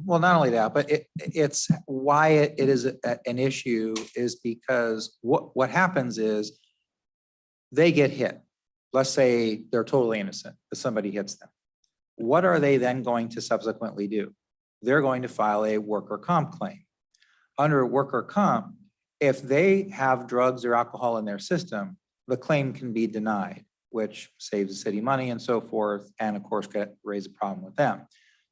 well, not only that, but it's why it is an issue is because what happens is they get hit. Let's say they're totally innocent, but somebody hits them. What are they then going to subsequently do? They're going to file a worker comp claim. Under worker comp, if they have drugs or alcohol in their system, the claim can be denied, which saves the city money and so forth, and of course, raise a problem with them.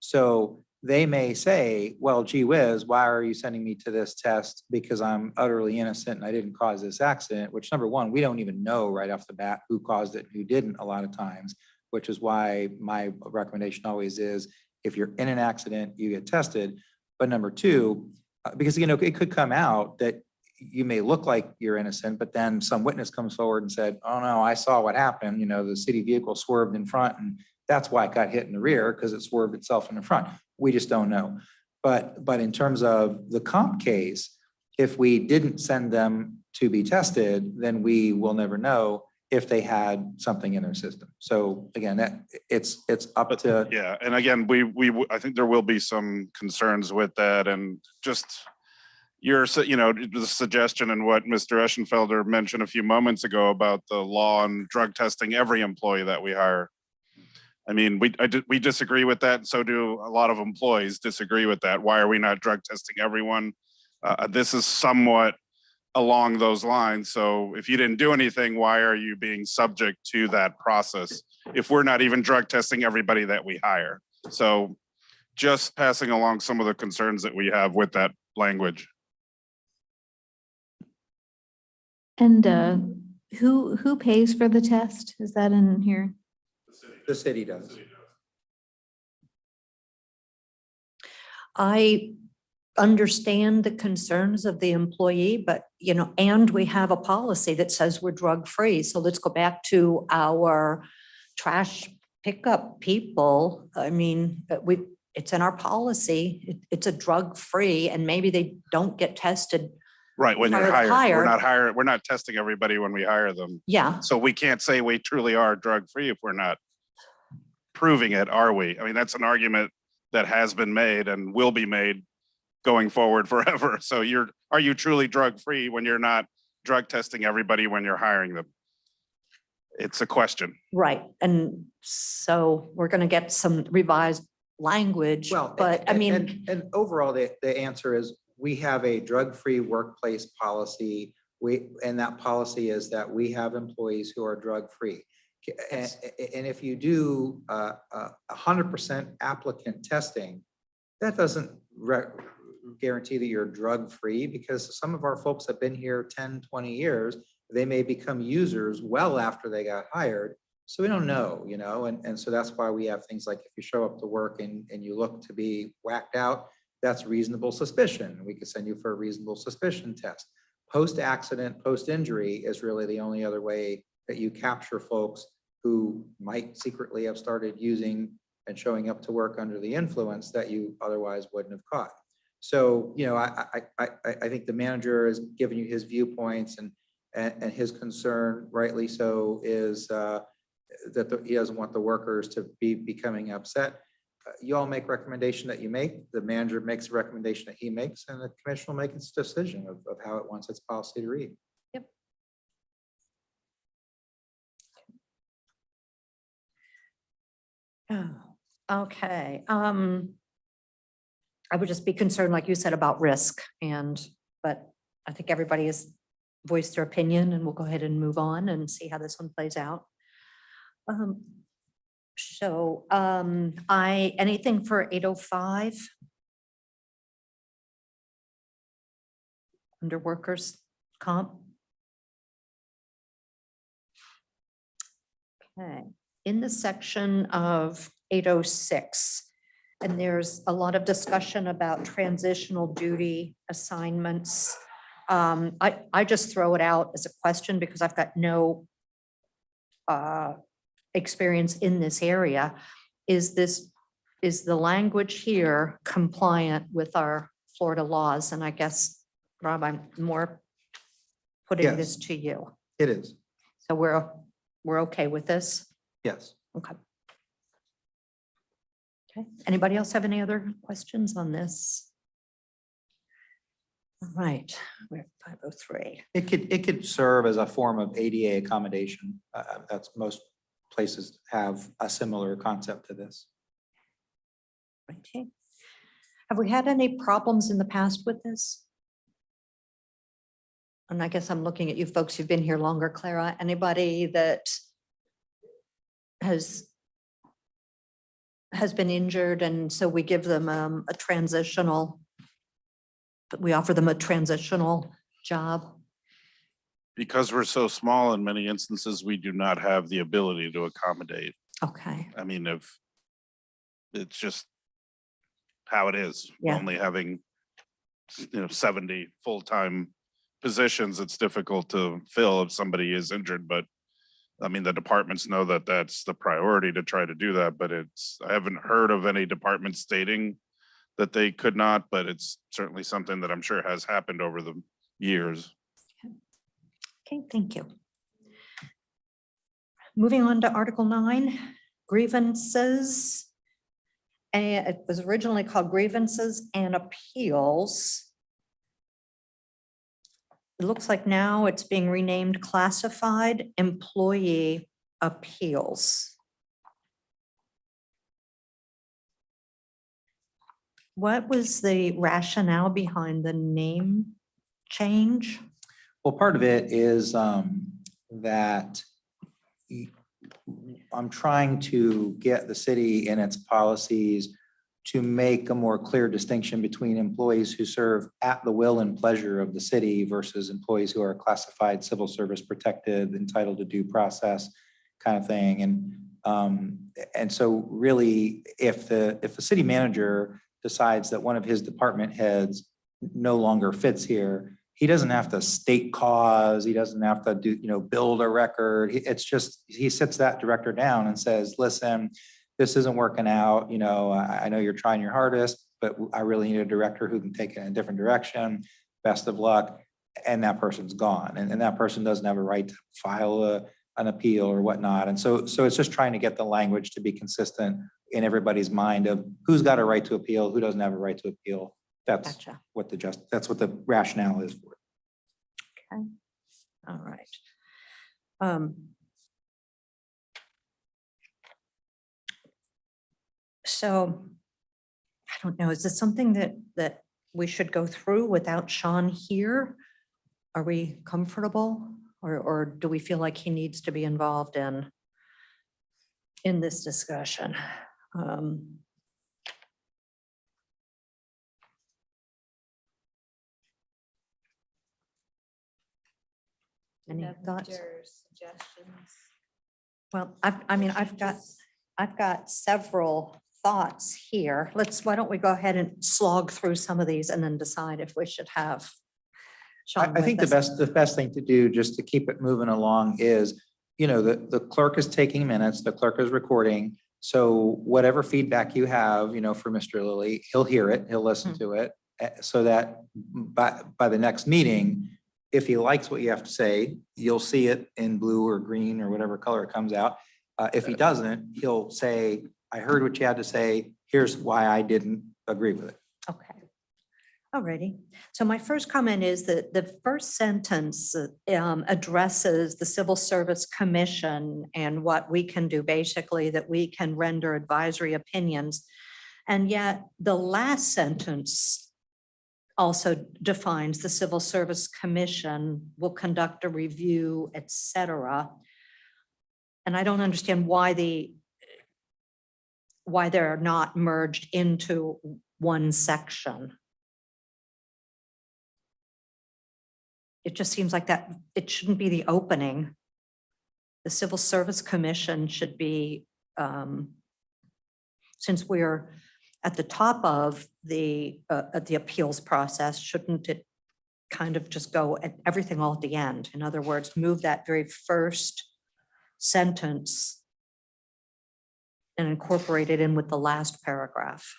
So they may say, well, gee whiz, why are you sending me to this test? Because I'm utterly innocent and I didn't cause this accident, which number one, we don't even know right off the bat who caused it, and who didn't a lot of times, which is why my recommendation always is, if you're in an accident, you get tested. But number two, because, you know, it could come out that you may look like you're innocent, but then some witness comes forward and said, oh no, I saw what happened. You know, the city vehicle swerved in front and that's why it got hit in the rear, because it swerved itself in the front. We just don't know. But in terms of the comp case, if we didn't send them to be tested, then we will never know if they had something in their system. So again, it's up to. Yeah, and again, I think there will be some concerns with that, and just the suggestion and what Mr. Eschenfelder mentioned a few moments ago about the law on drug testing every employee that we hire. I mean, we disagree with that, and so do a lot of employees disagree with that. Why are we not drug testing everyone? This is somewhat along those lines. So if you didn't do anything, why are you being subject to that process if we're not even drug testing everybody that we hire? So just passing along some of the concerns that we have with that language. And who pays for the test? Is that in here? The city does. I understand the concerns of the employee, but, and we have a policy that says we're drug-free. So let's go back to our trash pickup people. I mean, it's in our policy. It's a drug-free, and maybe they don't get tested. Right, when you're Prior to hired. We're not testing everybody when we hire them. Yeah, So we can't say we truly are drug-free if we're not proving it, are we? I mean, that's an argument that has been made and will be made going forward forever. So are you truly drug-free when you're not drug testing everybody when you're hiring them? It's a question. right. And so we're going to get some revised language, Well, but I mean, and overall, the answer is we have a drug-free workplace policy. And that policy is that we have employees who are drug-free. And if you do 100% applicant testing, that doesn't guarantee that you're drug-free, because some of our folks have been here 10, 20 years. They may become users well after they got hired. So we don't know, and so that's why we have things like, if you show up to work and you look to be whacked out, that's reasonable suspicion. We could send you for a reasonable suspicion test. Post-accident, post-injury is really the only other way that you capture folks who might secretly have started using and showing up to work under the influence that you otherwise wouldn't have caught. So, I think the manager has given you his viewpoints, and his concern, rightly so, is that he doesn't want the workers to be becoming upset. You all make recommendation that you make, the manager makes a recommendation that he makes, and the commission will make its decision of how it wants its policy to read. oh, okay. I would just be concerned, like you said, about risk but I think everybody has voiced their opinion and we'll go ahead and move on and see how this one plays out. Anything for 805? Under workers' comp? Okay, in the section of 806, and there's a lot of discussion about transitional duty assignments. I just throw it out as a question because I've got no experience in this area. Is the language here compliant with our Florida laws? And I guess, Rob, I'm more putting Yes. this to you. It is, So we're okay with this? yes. Okay. Okay, anybody else have any other questions on this? All right, we're at 503. It could serve as a form of ADA accommodation. That's most places have a similar concept to this. Okay. Have we had any problems in the past with this? And I guess I'm looking at you folks who've been here longer, Clara. Anybody that has been injured and so we give them a transitional, we offer them a transitional job? Because we're so small, in many instances, we do not have the ability to accommodate. Okay, I mean, if it's just how it is, Yeah. only having, 70 full-time positions, it's difficult to fill if somebody is injured, but I mean, the departments know that that's the priority to try to do that, but I haven't heard of any department stating that they could not, but it's certainly something that I'm sure has happened over the years. okay, thank you. Moving on to Article 9, grievances. And it was originally called grievances and appeals. It looks like now it's being renamed classified employee appeals. What was the rationale behind the name change? Well, part of it is that I'm trying to get the city and its policies to make a more clear distinction between employees who serve at the will and pleasure of the city versus employees who are classified civil service protected, entitled to due process kind of thing. And so really, if the city manager decides that one of his department heads no longer fits here, he doesn't have to state cause, he doesn't have to build a record. It's just, he sits that director down and says, listen, this isn't working out. I know you're trying your hardest, but I really need a director who can take it in a different direction. Best of luck. And that person's gone. And that person doesn't have a right to file an appeal or whatnot. And so it's just trying to get the language to be consistent in everybody's mind of who's got a right to appeal, who doesn't have a right to appeal. That's Gotcha. that's what the rationale is for it. Okay. All right. So I don't know, is this something that we should go through without Sean here? Are we comfortable or do we feel like he needs to be involved in this discussion? Any thoughts? Suggestions? Well, I've got several thoughts here. Why don't we go ahead and slog through some of these and then decide if we should have Sean I think with us. the best thing to do just to keep it moving along is, the clerk is taking minutes, the clerk is recording. So whatever feedback you have, for Mr. Lilly, he'll hear it, he'll listen to it. So that by the next meeting, if he likes what you have to say, you'll see it in blue or green or whatever color it comes out. If he doesn't, he'll say, I heard what you had to say. Here's why I didn't agree with it. Okay. Alrighty. So my first comment is that the first sentence addresses the Civil Service Commission and what we can do, basically, that we can render advisory opinions. And yet the last sentence also defines the Civil Service Commission will conduct a review, et cetera. And I don't understand why they're not merged into one section. It just seems like that it shouldn't be the opening. The Civil Service Commission should be, since we're at the top of the appeals process, shouldn't it kind of just go at everything all at the end? In other words, move that very first sentence and incorporate it in with the last paragraph.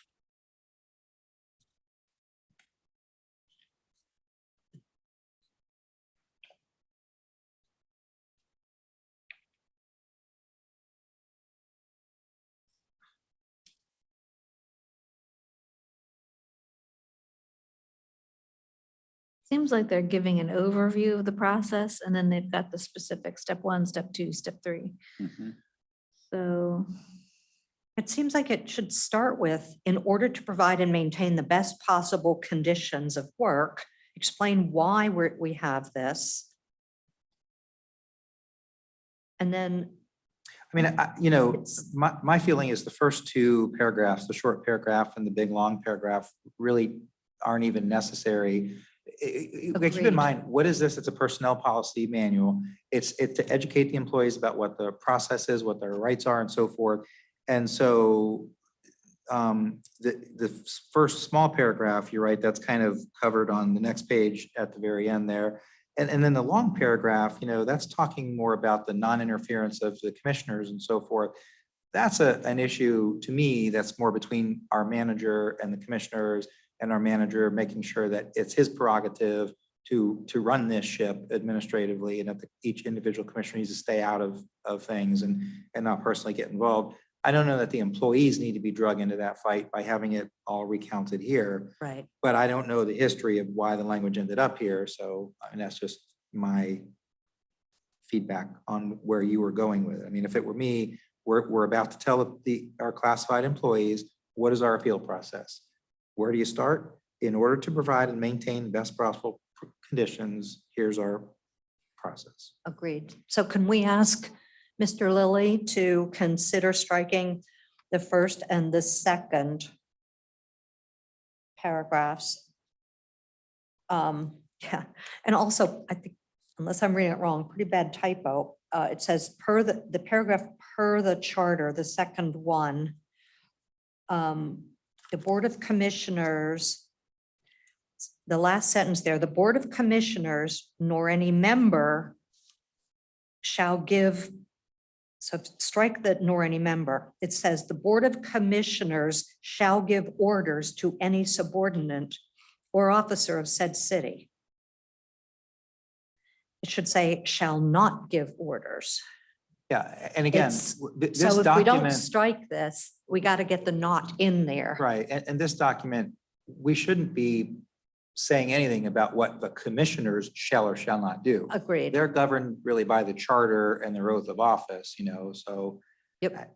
Seems like they're giving an overview of the process and then they've got the specific step 1, step 2, step 3. Mhm. So It seems like it should start with, in order to provide and maintain the best possible conditions of work, explain why we have this. And then, I mean, It's- my feeling is the first two paragraphs, the short paragraph and the big long paragraph, really aren't even necessary. Keep Agreed. in mind, what is this? It's a personnel policy manual. It's to educate the employees about what the process is, what their rights are and so forth. And so the first small paragraph, you're right, that's kind of covered on the next page at the very end there. And then the long paragraph, that's talking more about the non-interference of the commissioners and so forth. That's an issue to me that's more between our manager and the commissioners, and our manager making sure that it's his prerogative to run this ship administratively, and that each individual commissioner needs to stay out of things and not personally get involved. I don't know that the employees need to be drug into that fight by having it all recounted here, right, but I don't know the history of why the language ended up here. So, that's just my feedback on where you were going with it. I mean, if it were me, we're about to tell our classified employees, what is our appeal process? Where do you start? In order to provide and maintain best possible conditions, here's our process. agreed. So can we ask Mr. Lilly to consider striking the first and the second paragraphs? Yeah, and also, I think, unless I'm reading it wrong, pretty bad typo. It says per the paragraph per the charter, the second one. The Board of Commissioners, the last sentence there, the Board of Commissioners nor any member shall give, so strike the nor any member. It says the Board of Commissioners shall give orders to any subordinate or officer of said city. It should say shall not give orders. Yeah, and again, It's- this So if we don't document, strike this, we got to get the not in there. right, and this document, we shouldn't be saying anything about what the commissioners shall or shall not do. Agreed. They're governed really by the charter and their oath of office, so. Yep.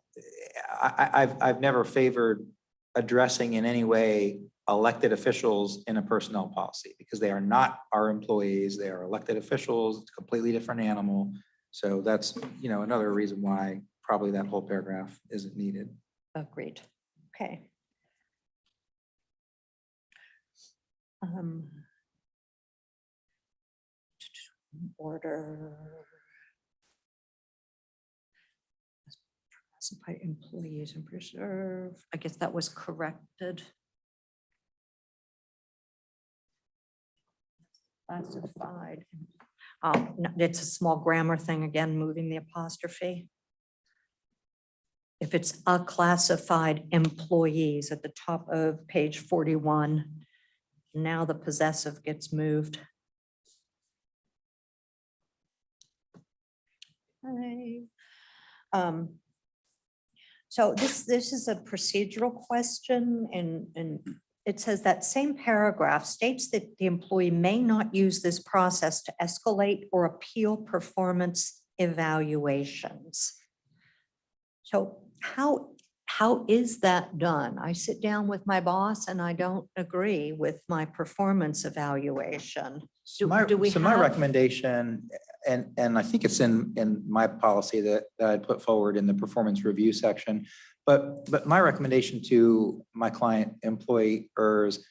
I've never favored addressing in any way elected officials in a personnel policy, because they are not our employees, they are elected officials, it's a completely different animal. So that's, another reason why probably that whole paragraph isn't needed. Agreed. Okay. Order. Classified employees and preserve. I guess that was corrected. Classified. Oh, no, it's a small grammar thing again, moving the apostrophe. If it's a classified employees at the top of page 41, now the possessive gets moved. Okay. So this is a procedural question, and it says that same paragraph states that the employee may not use this process to escalate or appeal performance evaluations. So how how is that done? I sit down with my boss and I don't agree with my performance evaluation. So my, do we so my have- recommendation, and I think it's in my policy that I put forward in the performance review section. But my recommendation to my client employers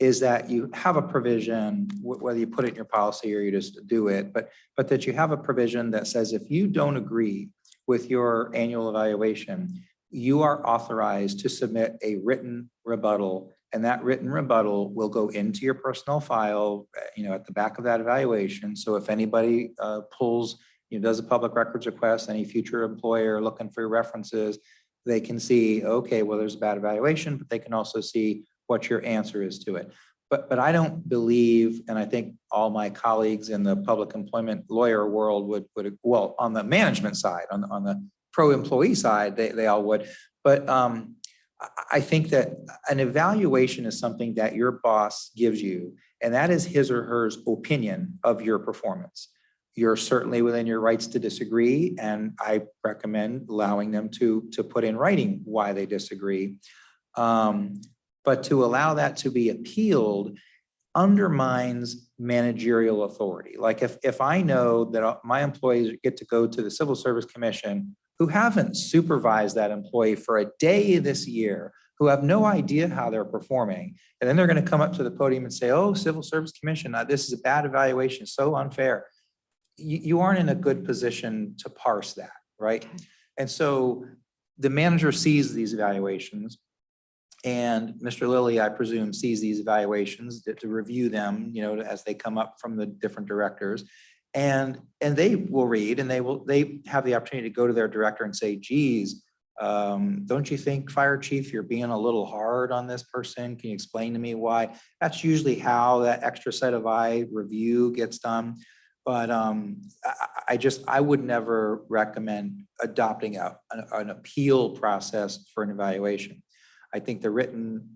is that you have a provision, whether you put it in your policy or you just do it, but that you have a provision that says if you don't agree with your annual evaluation, you are authorized to submit a written rebuttal, and that written rebuttal will go into your personnel file, at the back of that evaluation. So if anybody pulls, does a public records request, any future employer looking for references, they can see, okay, well, there's a bad evaluation, but they can also see what your answer is to it. But I don't believe, and I think all my colleagues in the public employment lawyer world would, well, on the management side, on the pro-employee side, they all would. But I think that an evaluation is something that your boss gives you, and that is his or her opinion of your performance. You're certainly within your rights to disagree, and I recommend allowing them to put in writing why they disagree. But to allow that to be appealed undermines managerial authority. Like if I know that my employees get to go to the Civil Service Commission who haven't supervised that employee for a day this year, who have no idea how they're performing, and then they're going to come up to the podium and say, oh, Civil Service Commission, this is a bad evaluation, so unfair. You aren't in a good position to parse that, right? Okay. And so the manager sees these evaluations, and Mr. Lilly, I presume, sees these evaluations to review them, as they come up from the different directors. And they will read, and they have the opportunity to go to their director and say, geez, don't you think, Fire Chief, you're being a little hard on this person? Can you explain to me why? That's usually how that extra set of eye review gets done. But I would never recommend adopting an appeal process for an evaluation. I think the written,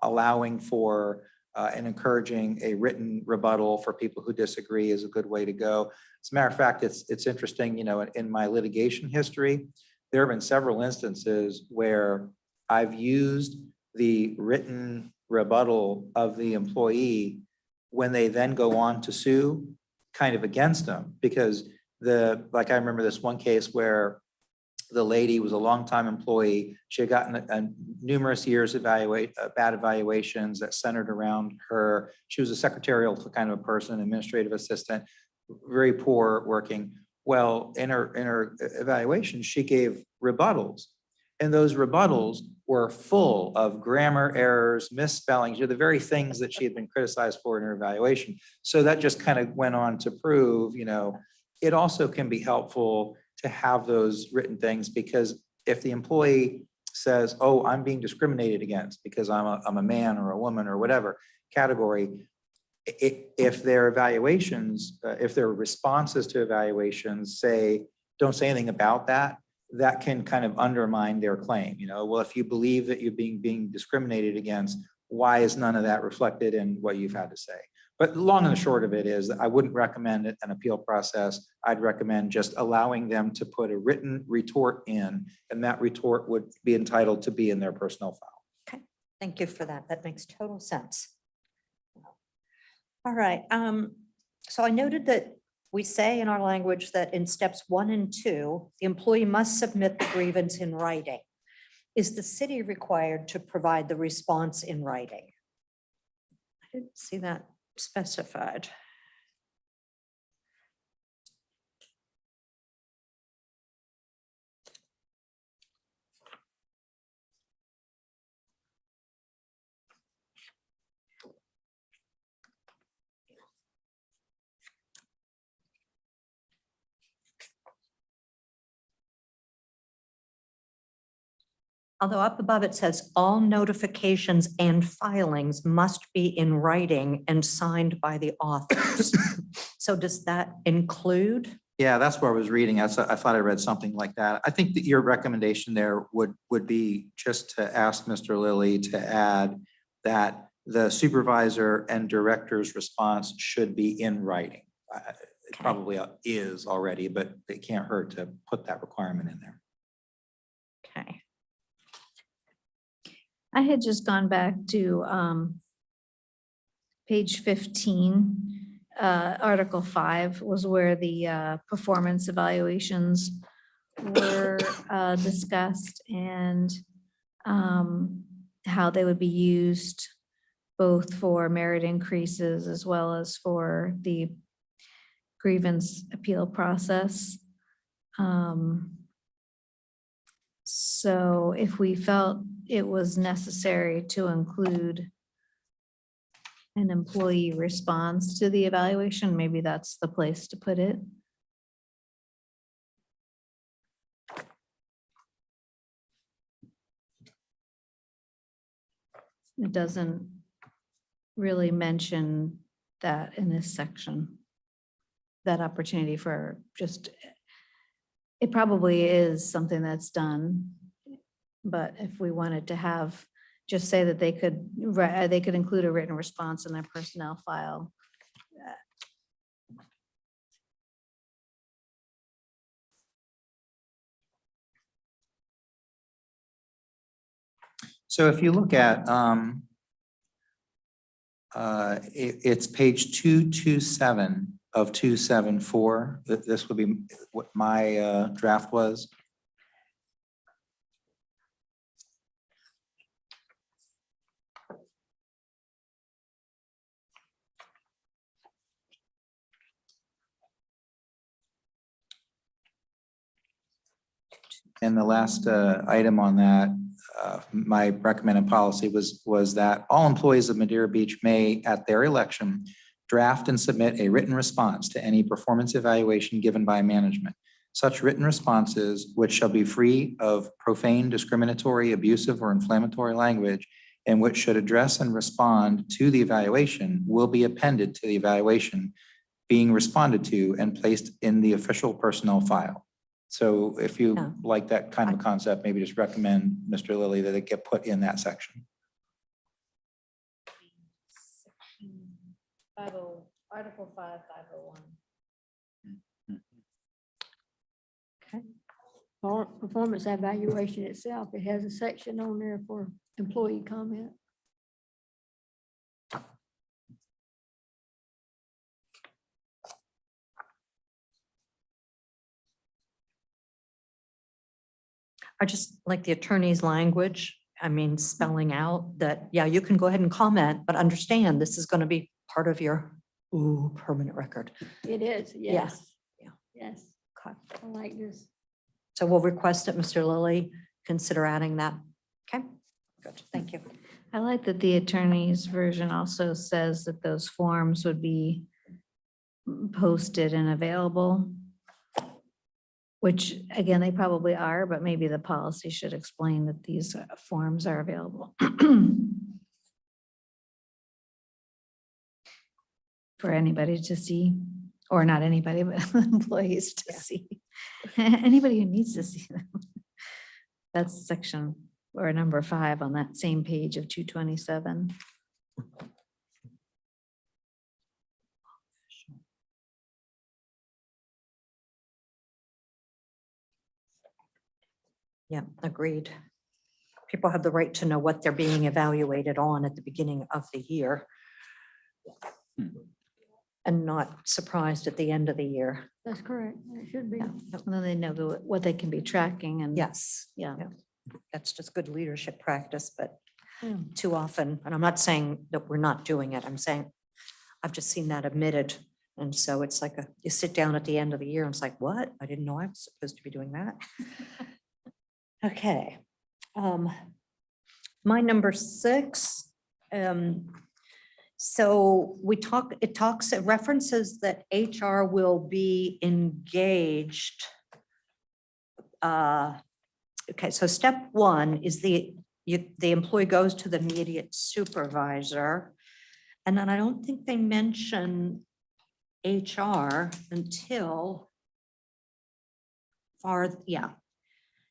allowing for and encouraging a written rebuttal for people who disagree is a good way to go. As a matter of fact, it's interesting, in my litigation history, there have been several instances where I've used the written rebuttal of the employee when they then go on to sue kind of against them, because I remember this one case where the lady was a longtime employee. She had gotten numerous years of bad evaluations that centered around her. She was a secretarial kind of a person, administrative assistant, very poor working. Well, in her evaluation, she gave rebuttals, and those rebuttals were full of grammar errors, misspellings, the very things that she had been criticized for in her evaluation. So that just kind of went on to prove, it also can be helpful to have those written things, because if the employee says, oh, I'm being discriminated against because I'm a man or a woman or whatever category, if their evaluations, if their responses to evaluations don't say anything about that, that can kind of undermine their claim. Well, if you believe that you're being discriminated against, why is none of that reflected in what you've had to say? But the long and the short of it is that I wouldn't recommend an appeal process. I'd recommend just allowing them to put a written retort in, and that retort would be entitled to be in their personnel file. Okay, thank you for that. That makes total sense. All right, so I noted that we say in our language that in steps 1 and 2, the employee must submit the grievance in writing. Is the city required to provide the response in writing? I didn't see that specified. Although up above it says all notifications and filings must be in writing and signed by the authors. So does that include? Yeah, that's where I was reading. I thought I read something like that. I think that your recommendation there would be just to ask Mr. Lilly to add that the supervisor and director's response should be in writing. It probably is already, but it can't hurt to put that requirement in there. Okay. I had just gone back to page 15. Article 5 was where the performance evaluations were discussed and how they would be used both for merit increases as well as for the grievance appeal process. So if we felt it was necessary to include an employee response to the evaluation, maybe that's the place to put it. It doesn't really mention that in this section. That opportunity for just, it probably is something that's done. But if we wanted to have, just say that they could include a written response in their personnel file. So if you look at, it's page 227 of 274. This would be what my draft was. And the last item on that, my recommended policy was that all employees of Madeira Beach may, at their election, draft and submit a written response to any performance evaluation given by management. Such written responses, which shall be free of profane, discriminatory, abusive, or inflammatory language, and which should address and respond to the evaluation, will be appended to the evaluation being responded to and placed in the official personnel file. So if you Yeah. like that kind of concept, maybe just recommend, Mr. Lilly, that it get put in that section. Article 5, 501. For performance evaluation itself, it has a section on there for employee comment. I just like the attorney's language. I mean, spelling out that, yeah, you can go ahead and comment, but understand this is going to be part of your permanent record. It is, Yeah. yes. Yeah. Yes, Okay. I like this. So we'll request that Mr. Lilly consider adding that. Okay, good, thank you. I like that the attorney's version also says that those forms would be posted and available. Which, again, they probably are, but maybe the policy should explain that these forms are available. For anybody to see, or not anybody, but employees to see. Anybody who needs to see them. That's section or number 5 on that same page of 227. Yeah, agreed. People have the right to know what they're being evaluated on at the beginning of the year. And not surprised at the end of the year. That's correct. It should be. Yeah, And then they know what they can be tracking and. yes, Yeah. that's just good leadership practice, but Yeah. too often, and I'm not saying that we're not doing it, I'm saying I've just seen that omitted. And so it's like you sit down at the end of the year and it's like, what? I didn't know I was supposed to be doing that. Okay. My number 6. So it references that HR will be engaged. Okay, so step 1 is the employee goes to the immediate supervisor. And then I don't think they mention HR until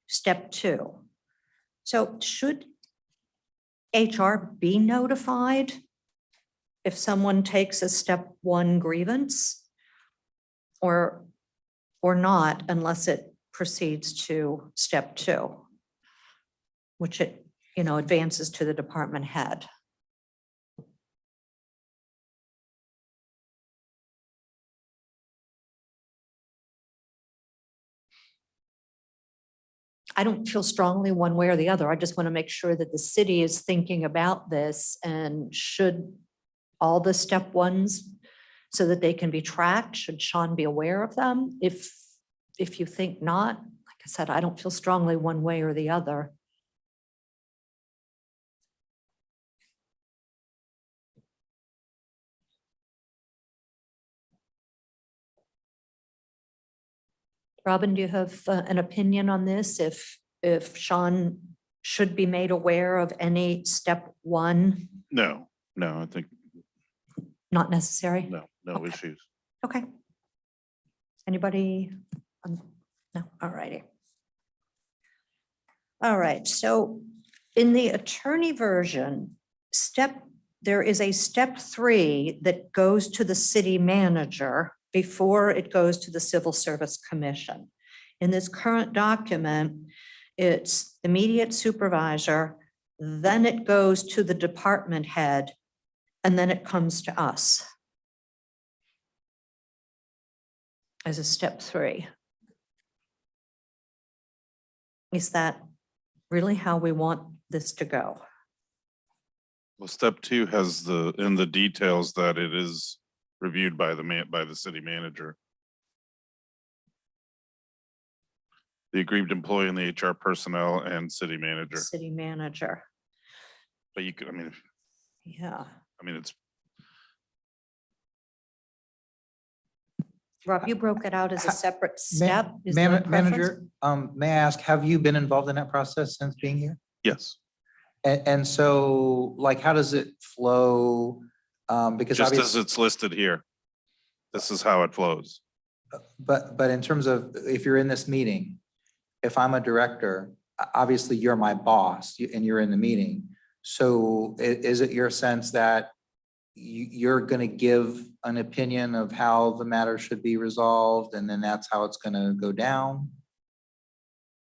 step 2. So should HR be notified if someone takes a step 1 grievance? Or not unless it proceeds to step 2? Which it advances to the department head. I don't feel strongly one way or the other. I just want to make sure that the city is thinking about this and should all the step ones so that they can be tracked, should Sean be aware of them? If you think not, like I said, I don't feel strongly one way or the other. Robin, do you have an opinion on this? If Sean should be made aware of any step one, No, I think, not necessary? no Okay. issues. Okay. Anybody? No, all righty. All right, so in the attorney version, there is a step 3 that goes to the city manager before it goes to the Civil Service Commission. In this current document, it's immediate supervisor, then it goes to the department head, and then it comes to us as a step 3. Is that really how we want this to go? Well, step 2 has in the details that it is reviewed by the city manager. The aggrieved employee and the HR personnel and city manager. City manager, But you could, yeah. it's, Rob, you broke it out as a separate Ma- step? Is there a preference? Manager, may I ask, have you been involved in that process since being here? yes, And so, like, how does it flow? Because just as obviously, it's listed here. This is how it flows. but in terms of, if you're in this meeting, if I'm a director, obviously you're my boss and you're in the meeting. So is it your sense that you're going to give an opinion of how the matter should be resolved, and then that's how it's going to go down?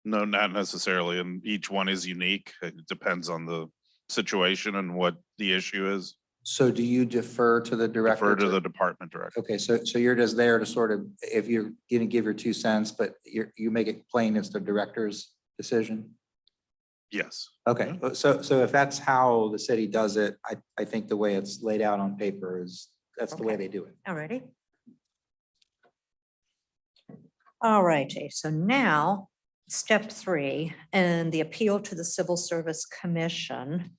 No, not necessarily, and each one is unique. It depends on the situation and what the issue is. So do you defer to the director? Defer to the department director. Okay, so you're just there to sort of, if you're going to give your 2 cents, but you make it plain it's the director's decision? Yes. Okay, so if that's how the city does it, I think the way it's laid out on paper that's the way Okay. they do it. All righty. All righty, so now, step 3, and the appeal to the Civil Service Commission.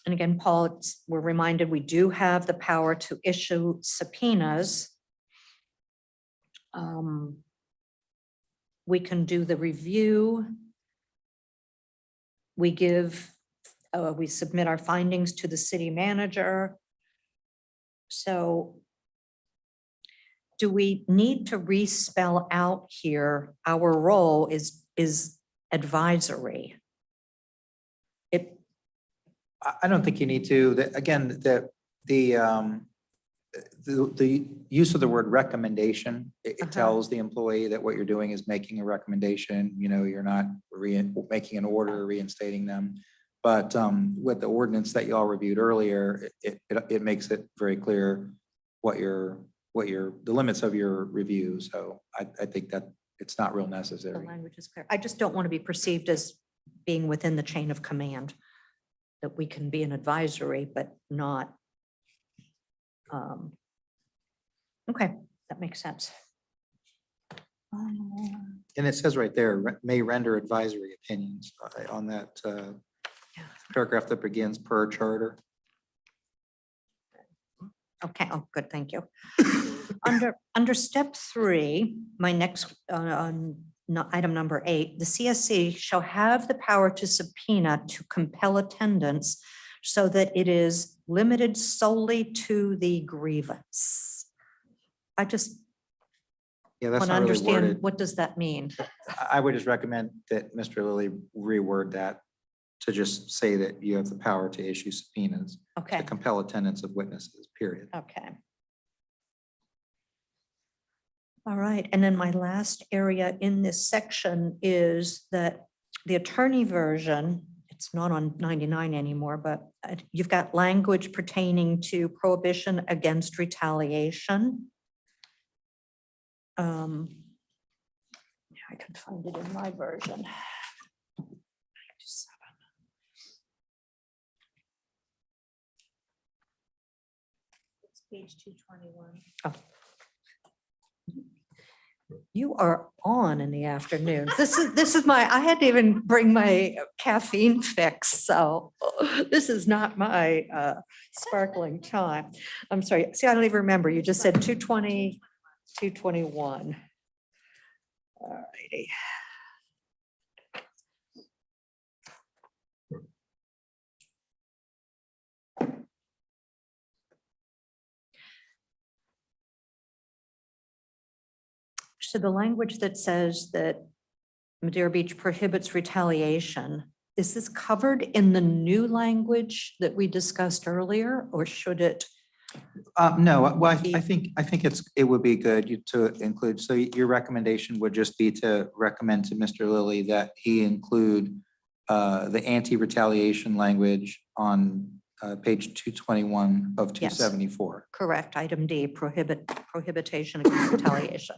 And again, Paul, we're reminded we do have the power to issue subpoenas. We can do the review. We submit our findings to the city manager. So do we need to respell out here, our role is advisory? I don't think you need to. Again, the use of the word recommendation, it Uh-huh. tells the employee that what you're doing is making a recommendation. You're not making an order, reinstating them. But with the ordinance that you all reviewed earlier, it makes it very clear what the limits of your review. So I think that it's not real The necessary. language is clear. I just don't want to be perceived as being within the chain of command, that we can be an advisory, but not. Okay, that makes sense. And it says right there, may render advisory opinions on that Yeah. paragraph that begins per charter. Okay, oh, good, thank you. Under step 3, my next, item number 8, the CSC shall have the power to subpoena to compel attendance so that it is limited solely to the grievance. I just Yeah, that's want to not really understand, worded. what does that mean? I would just recommend that Mr. Lilly reword that to just say that you have the power to issue subpoenas to Okay, compel attendance of witnesses, period. okay. All right, and then my last area in this section is that the attorney version, it's not on 99 anymore, but you've got language pertaining to prohibition against retaliation. Yeah, I can find it in my version. It's page 221. Oh. You are on in the afternoons. This is my, I had to even bring my caffeine fix, so this is not my sparkling time. I'm sorry. See, I don't even remember. You just said 220, 221. All righty. So the language that says that Madeira Beach prohibits retaliation, is this covered in the new language that we discussed earlier, or should it? No, well, I think it would be good to include, so your recommendation would just be to recommend to Mr. Lilly that he include the anti-retaliation language on page 221 of Yes. 274. Correct, item D, prohibition against retaliation.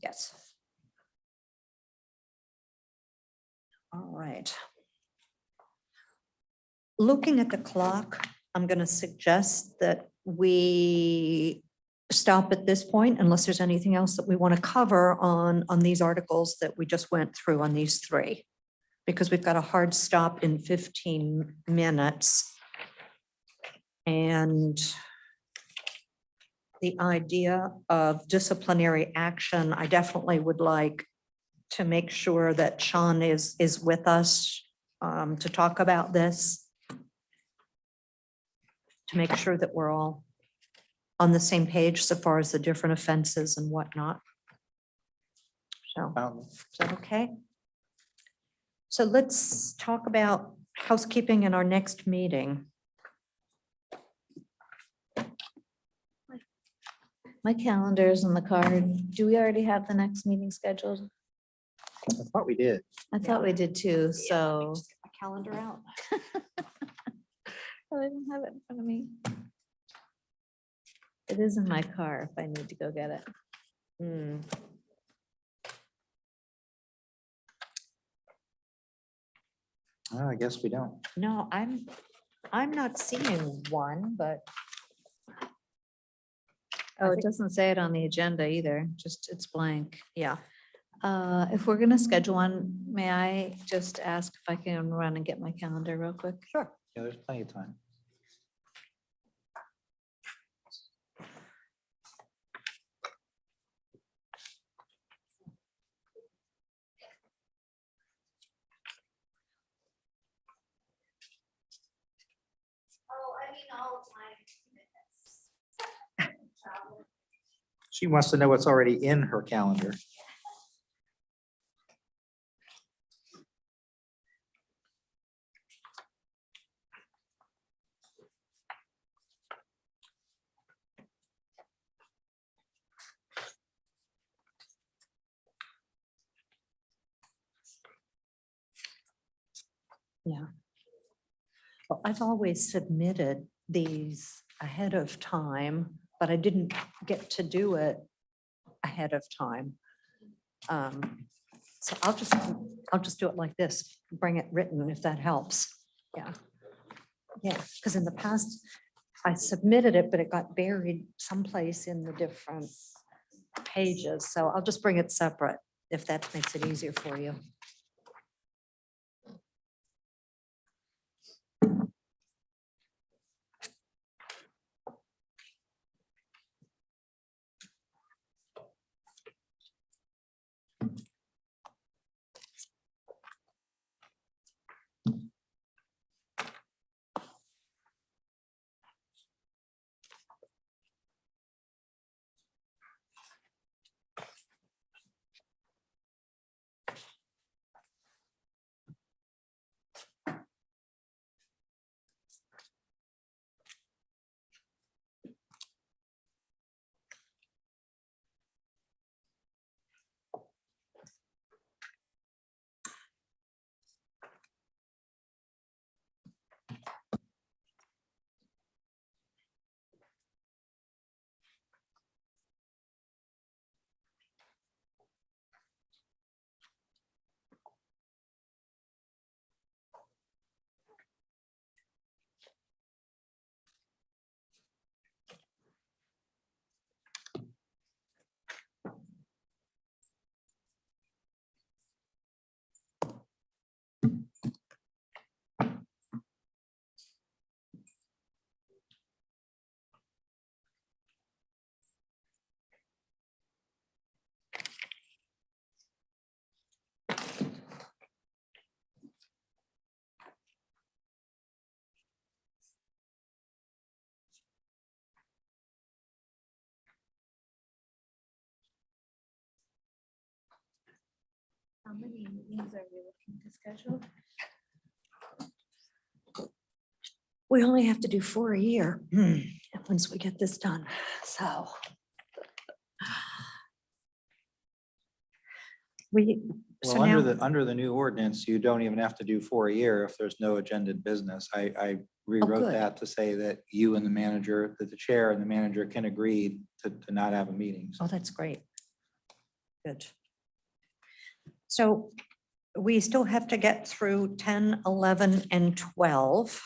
Yes. All right. Looking at the clock, I'm going to suggest that we stop at this point unless there's anything else that we want to cover on these articles that we just went through on these three. Because we've got a hard stop in 15 minutes. And the idea of disciplinary action, I definitely would like to make sure that Sean is with us to talk about this. To make sure that we're all on the same page so far as the different offenses and whatnot. So, is that okay? So let's talk about housekeeping in our next meeting. My calendar is on the card. Do we already have the next meeting scheduled? I thought we did. I thought we did too, Yeah, let me so. just get my calendar out. Oh, I don't have it in front of me. It is in my car if I need to go get it. Hmm. Oh, I guess we don't. No, I'm not seeing one, but Oh, it doesn't say it on the agenda either, just it's blank. yeah. If we're gonna schedule one, may I just ask if I can run and get my calendar real quick? Sure. Yeah, there's plenty of time. Oh, I mean, all of my. She wants to know what's already in her calendar. Yeah. Well, I've always submitted these ahead of time, but I didn't get to do it ahead of time. So I'll just do it like this, bring it written if that helps. Yeah. Yeah, because in the past, I submitted it, but it got buried someplace in the different pages. So I'll just bring it separate if that makes it easier for you. How many meetings are we looking to schedule? We only have to do 4 a year once we get this done, so. We, so Well, now, under the new ordinance, you don't even have to do 4 a year if there's no agended business. I rewrote good. that to say that you and the manager, that the chair and the manager can agree to not have a meeting. oh, that's great. Good. So we still have to get through 10, 11, and 12.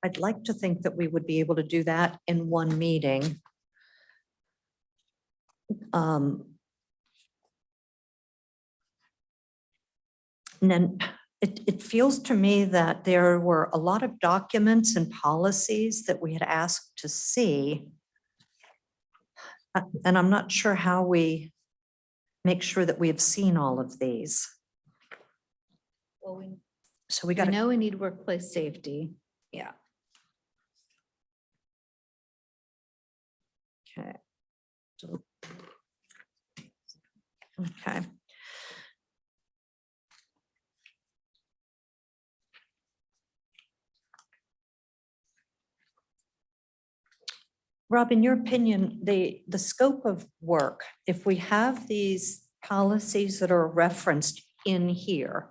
I'd like to think that we would be able to do that in one meeting. And then it feels to me that there were a lot of documents and policies that we had asked to see. And I'm not sure how we make sure that we have seen all of these. Well, we So we got to, know we need workplace safety. yeah. Okay. So- Okay. Rob, in your opinion, the scope of work, if we have these policies that are referenced in here,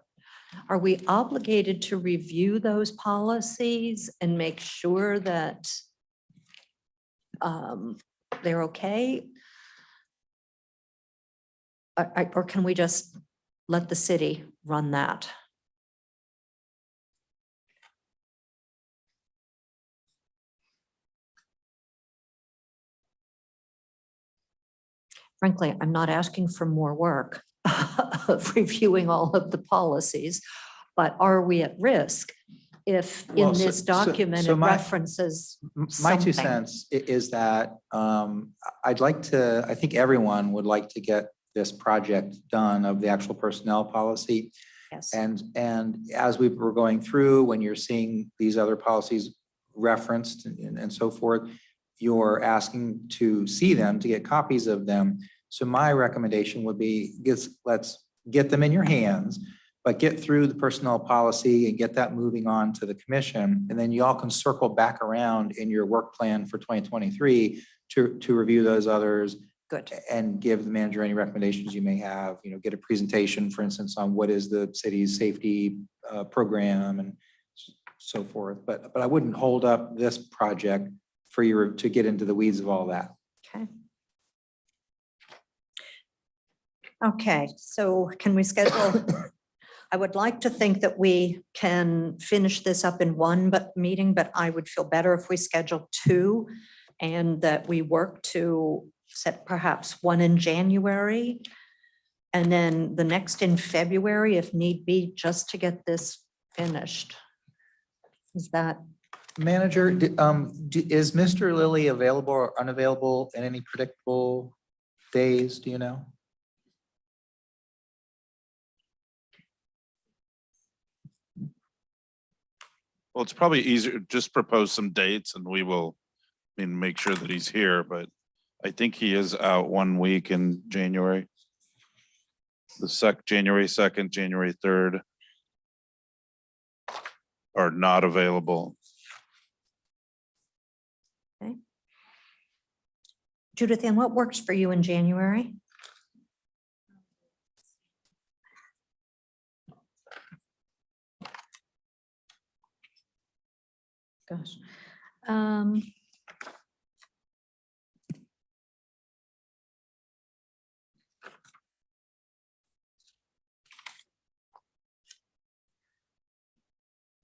are we obligated to review those policies and make sure that they're okay? Or can we just let the city run that? Frankly, I'm not asking for more work of reviewing all of the policies, but are we at risk if in Well, so- this document so it my- references My two something? cents is that I'd like to, I think everyone would like to get this project done of the actual personnel policy. Yes, And as we were going through, when you're seeing these other policies referenced and so forth, you're asking to see them, to get copies of them. So my recommendation would be, let's get them in your hands, but get through the personnel policy and get that moving on to the commission. And then you all can circle back around in your work plan for 2023 to review those others good. and give the manager any recommendations you may have, get a presentation, for instance, on what is the city's safety program and so forth. But I wouldn't hold up this project for you to get into the weeds of all that. Okay. Okay, so can we schedule? I would like to think that we can finish this up in one meeting, but I would feel better if we schedule 2 and that we work to set perhaps one in January and then the next in February if need be, just to get this finished. Is that, Manager, is Mr. Lilly available or unavailable in any predictable days? Do you know? Well, it's probably easier, just propose some dates and we will, make sure that he's here, but I think he is out 1 week in January. January 2nd, January 3rd are not available. Judith Ann, what works for you in January? Gosh.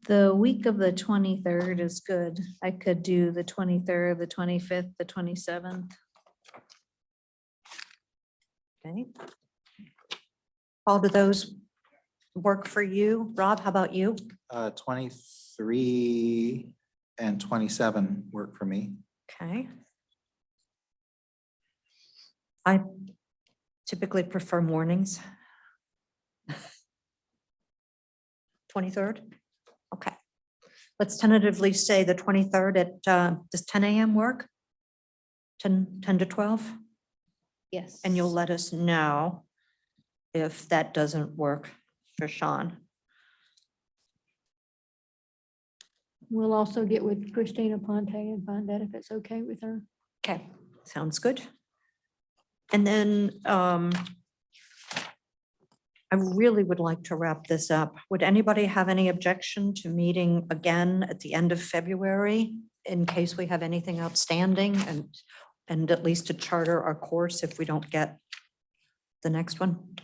The week of the 23rd is good. I could do the 23rd, the 25th, the 27th. Okay. Paul, do those work for you? Rob, how about you? 23 and 27 work for me. Okay. I typically prefer mornings. 23rd? Okay. Let's tentatively say the 23rd at, does 10 a.m. work? 10 to 12? Yes. And you'll let us know if that doesn't work for Sean. We'll also get with Christina Ponte and find out if it's okay with her. Okay, sounds good. And then I really would like to wrap this up. Would anybody have any objection to meeting again at the end of February in case we have anything outstanding and at least to charter our course if we don't get the next one?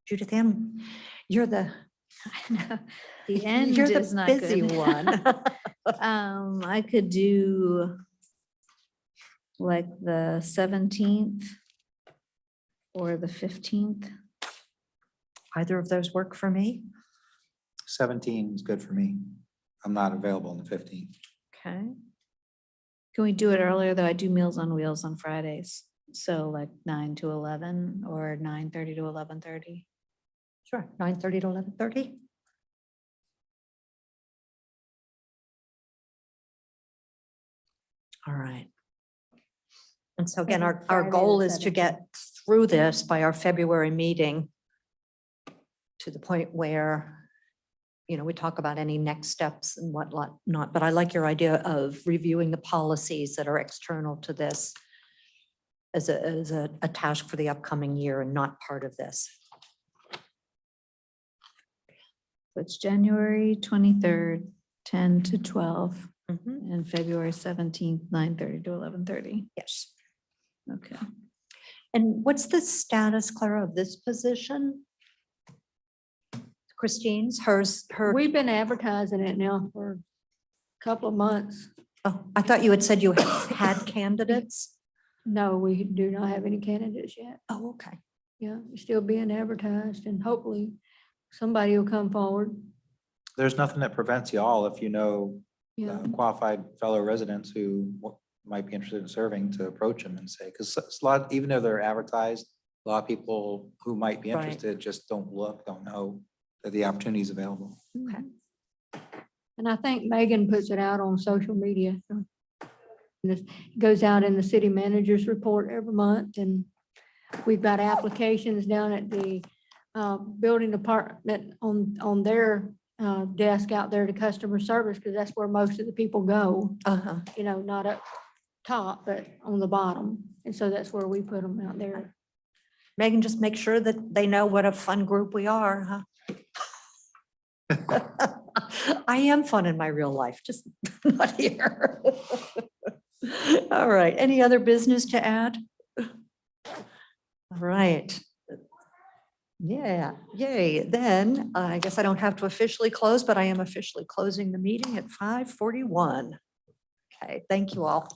Judith Ann, you're the The end you're is the not busy good. one. I could do like the 17th or the 15th. Either of those work for me? 17 is good for me. I'm not available on the 15th. Okay. Can we do it earlier though? I do Meals on Wheels on Fridays. So like 9 to 11 or 9:30 to 11:30. Sure, 9:30 to 11:30. All right. And so again, our Friday the goal is to 17th. get through this by our February meeting to the point where, you know, we talk about any next steps and what not, but I like your idea of reviewing the policies that are external to this as a task for the upcoming year and not part of this. So it's January 23rd, 10 to 12, Mhm. and February 17th, 9:30 to 11:30. Yes. Okay. And what's the status, Clara, of this position? Christine's, her, We've been advertising it now for a couple of months. oh, I thought you had said you had candidates. No, we do not have any candidates yet. Oh, okay. Yeah, it's still being advertised and hopefully somebody will come forward. There's nothing that prevents y'all if you know Yeah, qualified fellow residents who might be interested in serving to approach them and say, because it's a lot, even though they're advertised, a lot of people who might be Right. interested just don't look, don't know that the opportunity is available. Okay. and I think Megan puts it out on social media. So this goes out in the city manager's report every month, and we've got applications down at the building department on their desk out there to customer service, because that's where most of the people go, Uh-huh. you know, not up top, but on the bottom. And so that's where we put them out there. Megan, just make sure that they know what a fun group we are, huh? I am fun in my real life, just not here. All right, any other business to add? All right. Yeah, yay. Then I guess I don't have to officially close, but I am officially closing the meeting at 5:41. Okay, thank you all.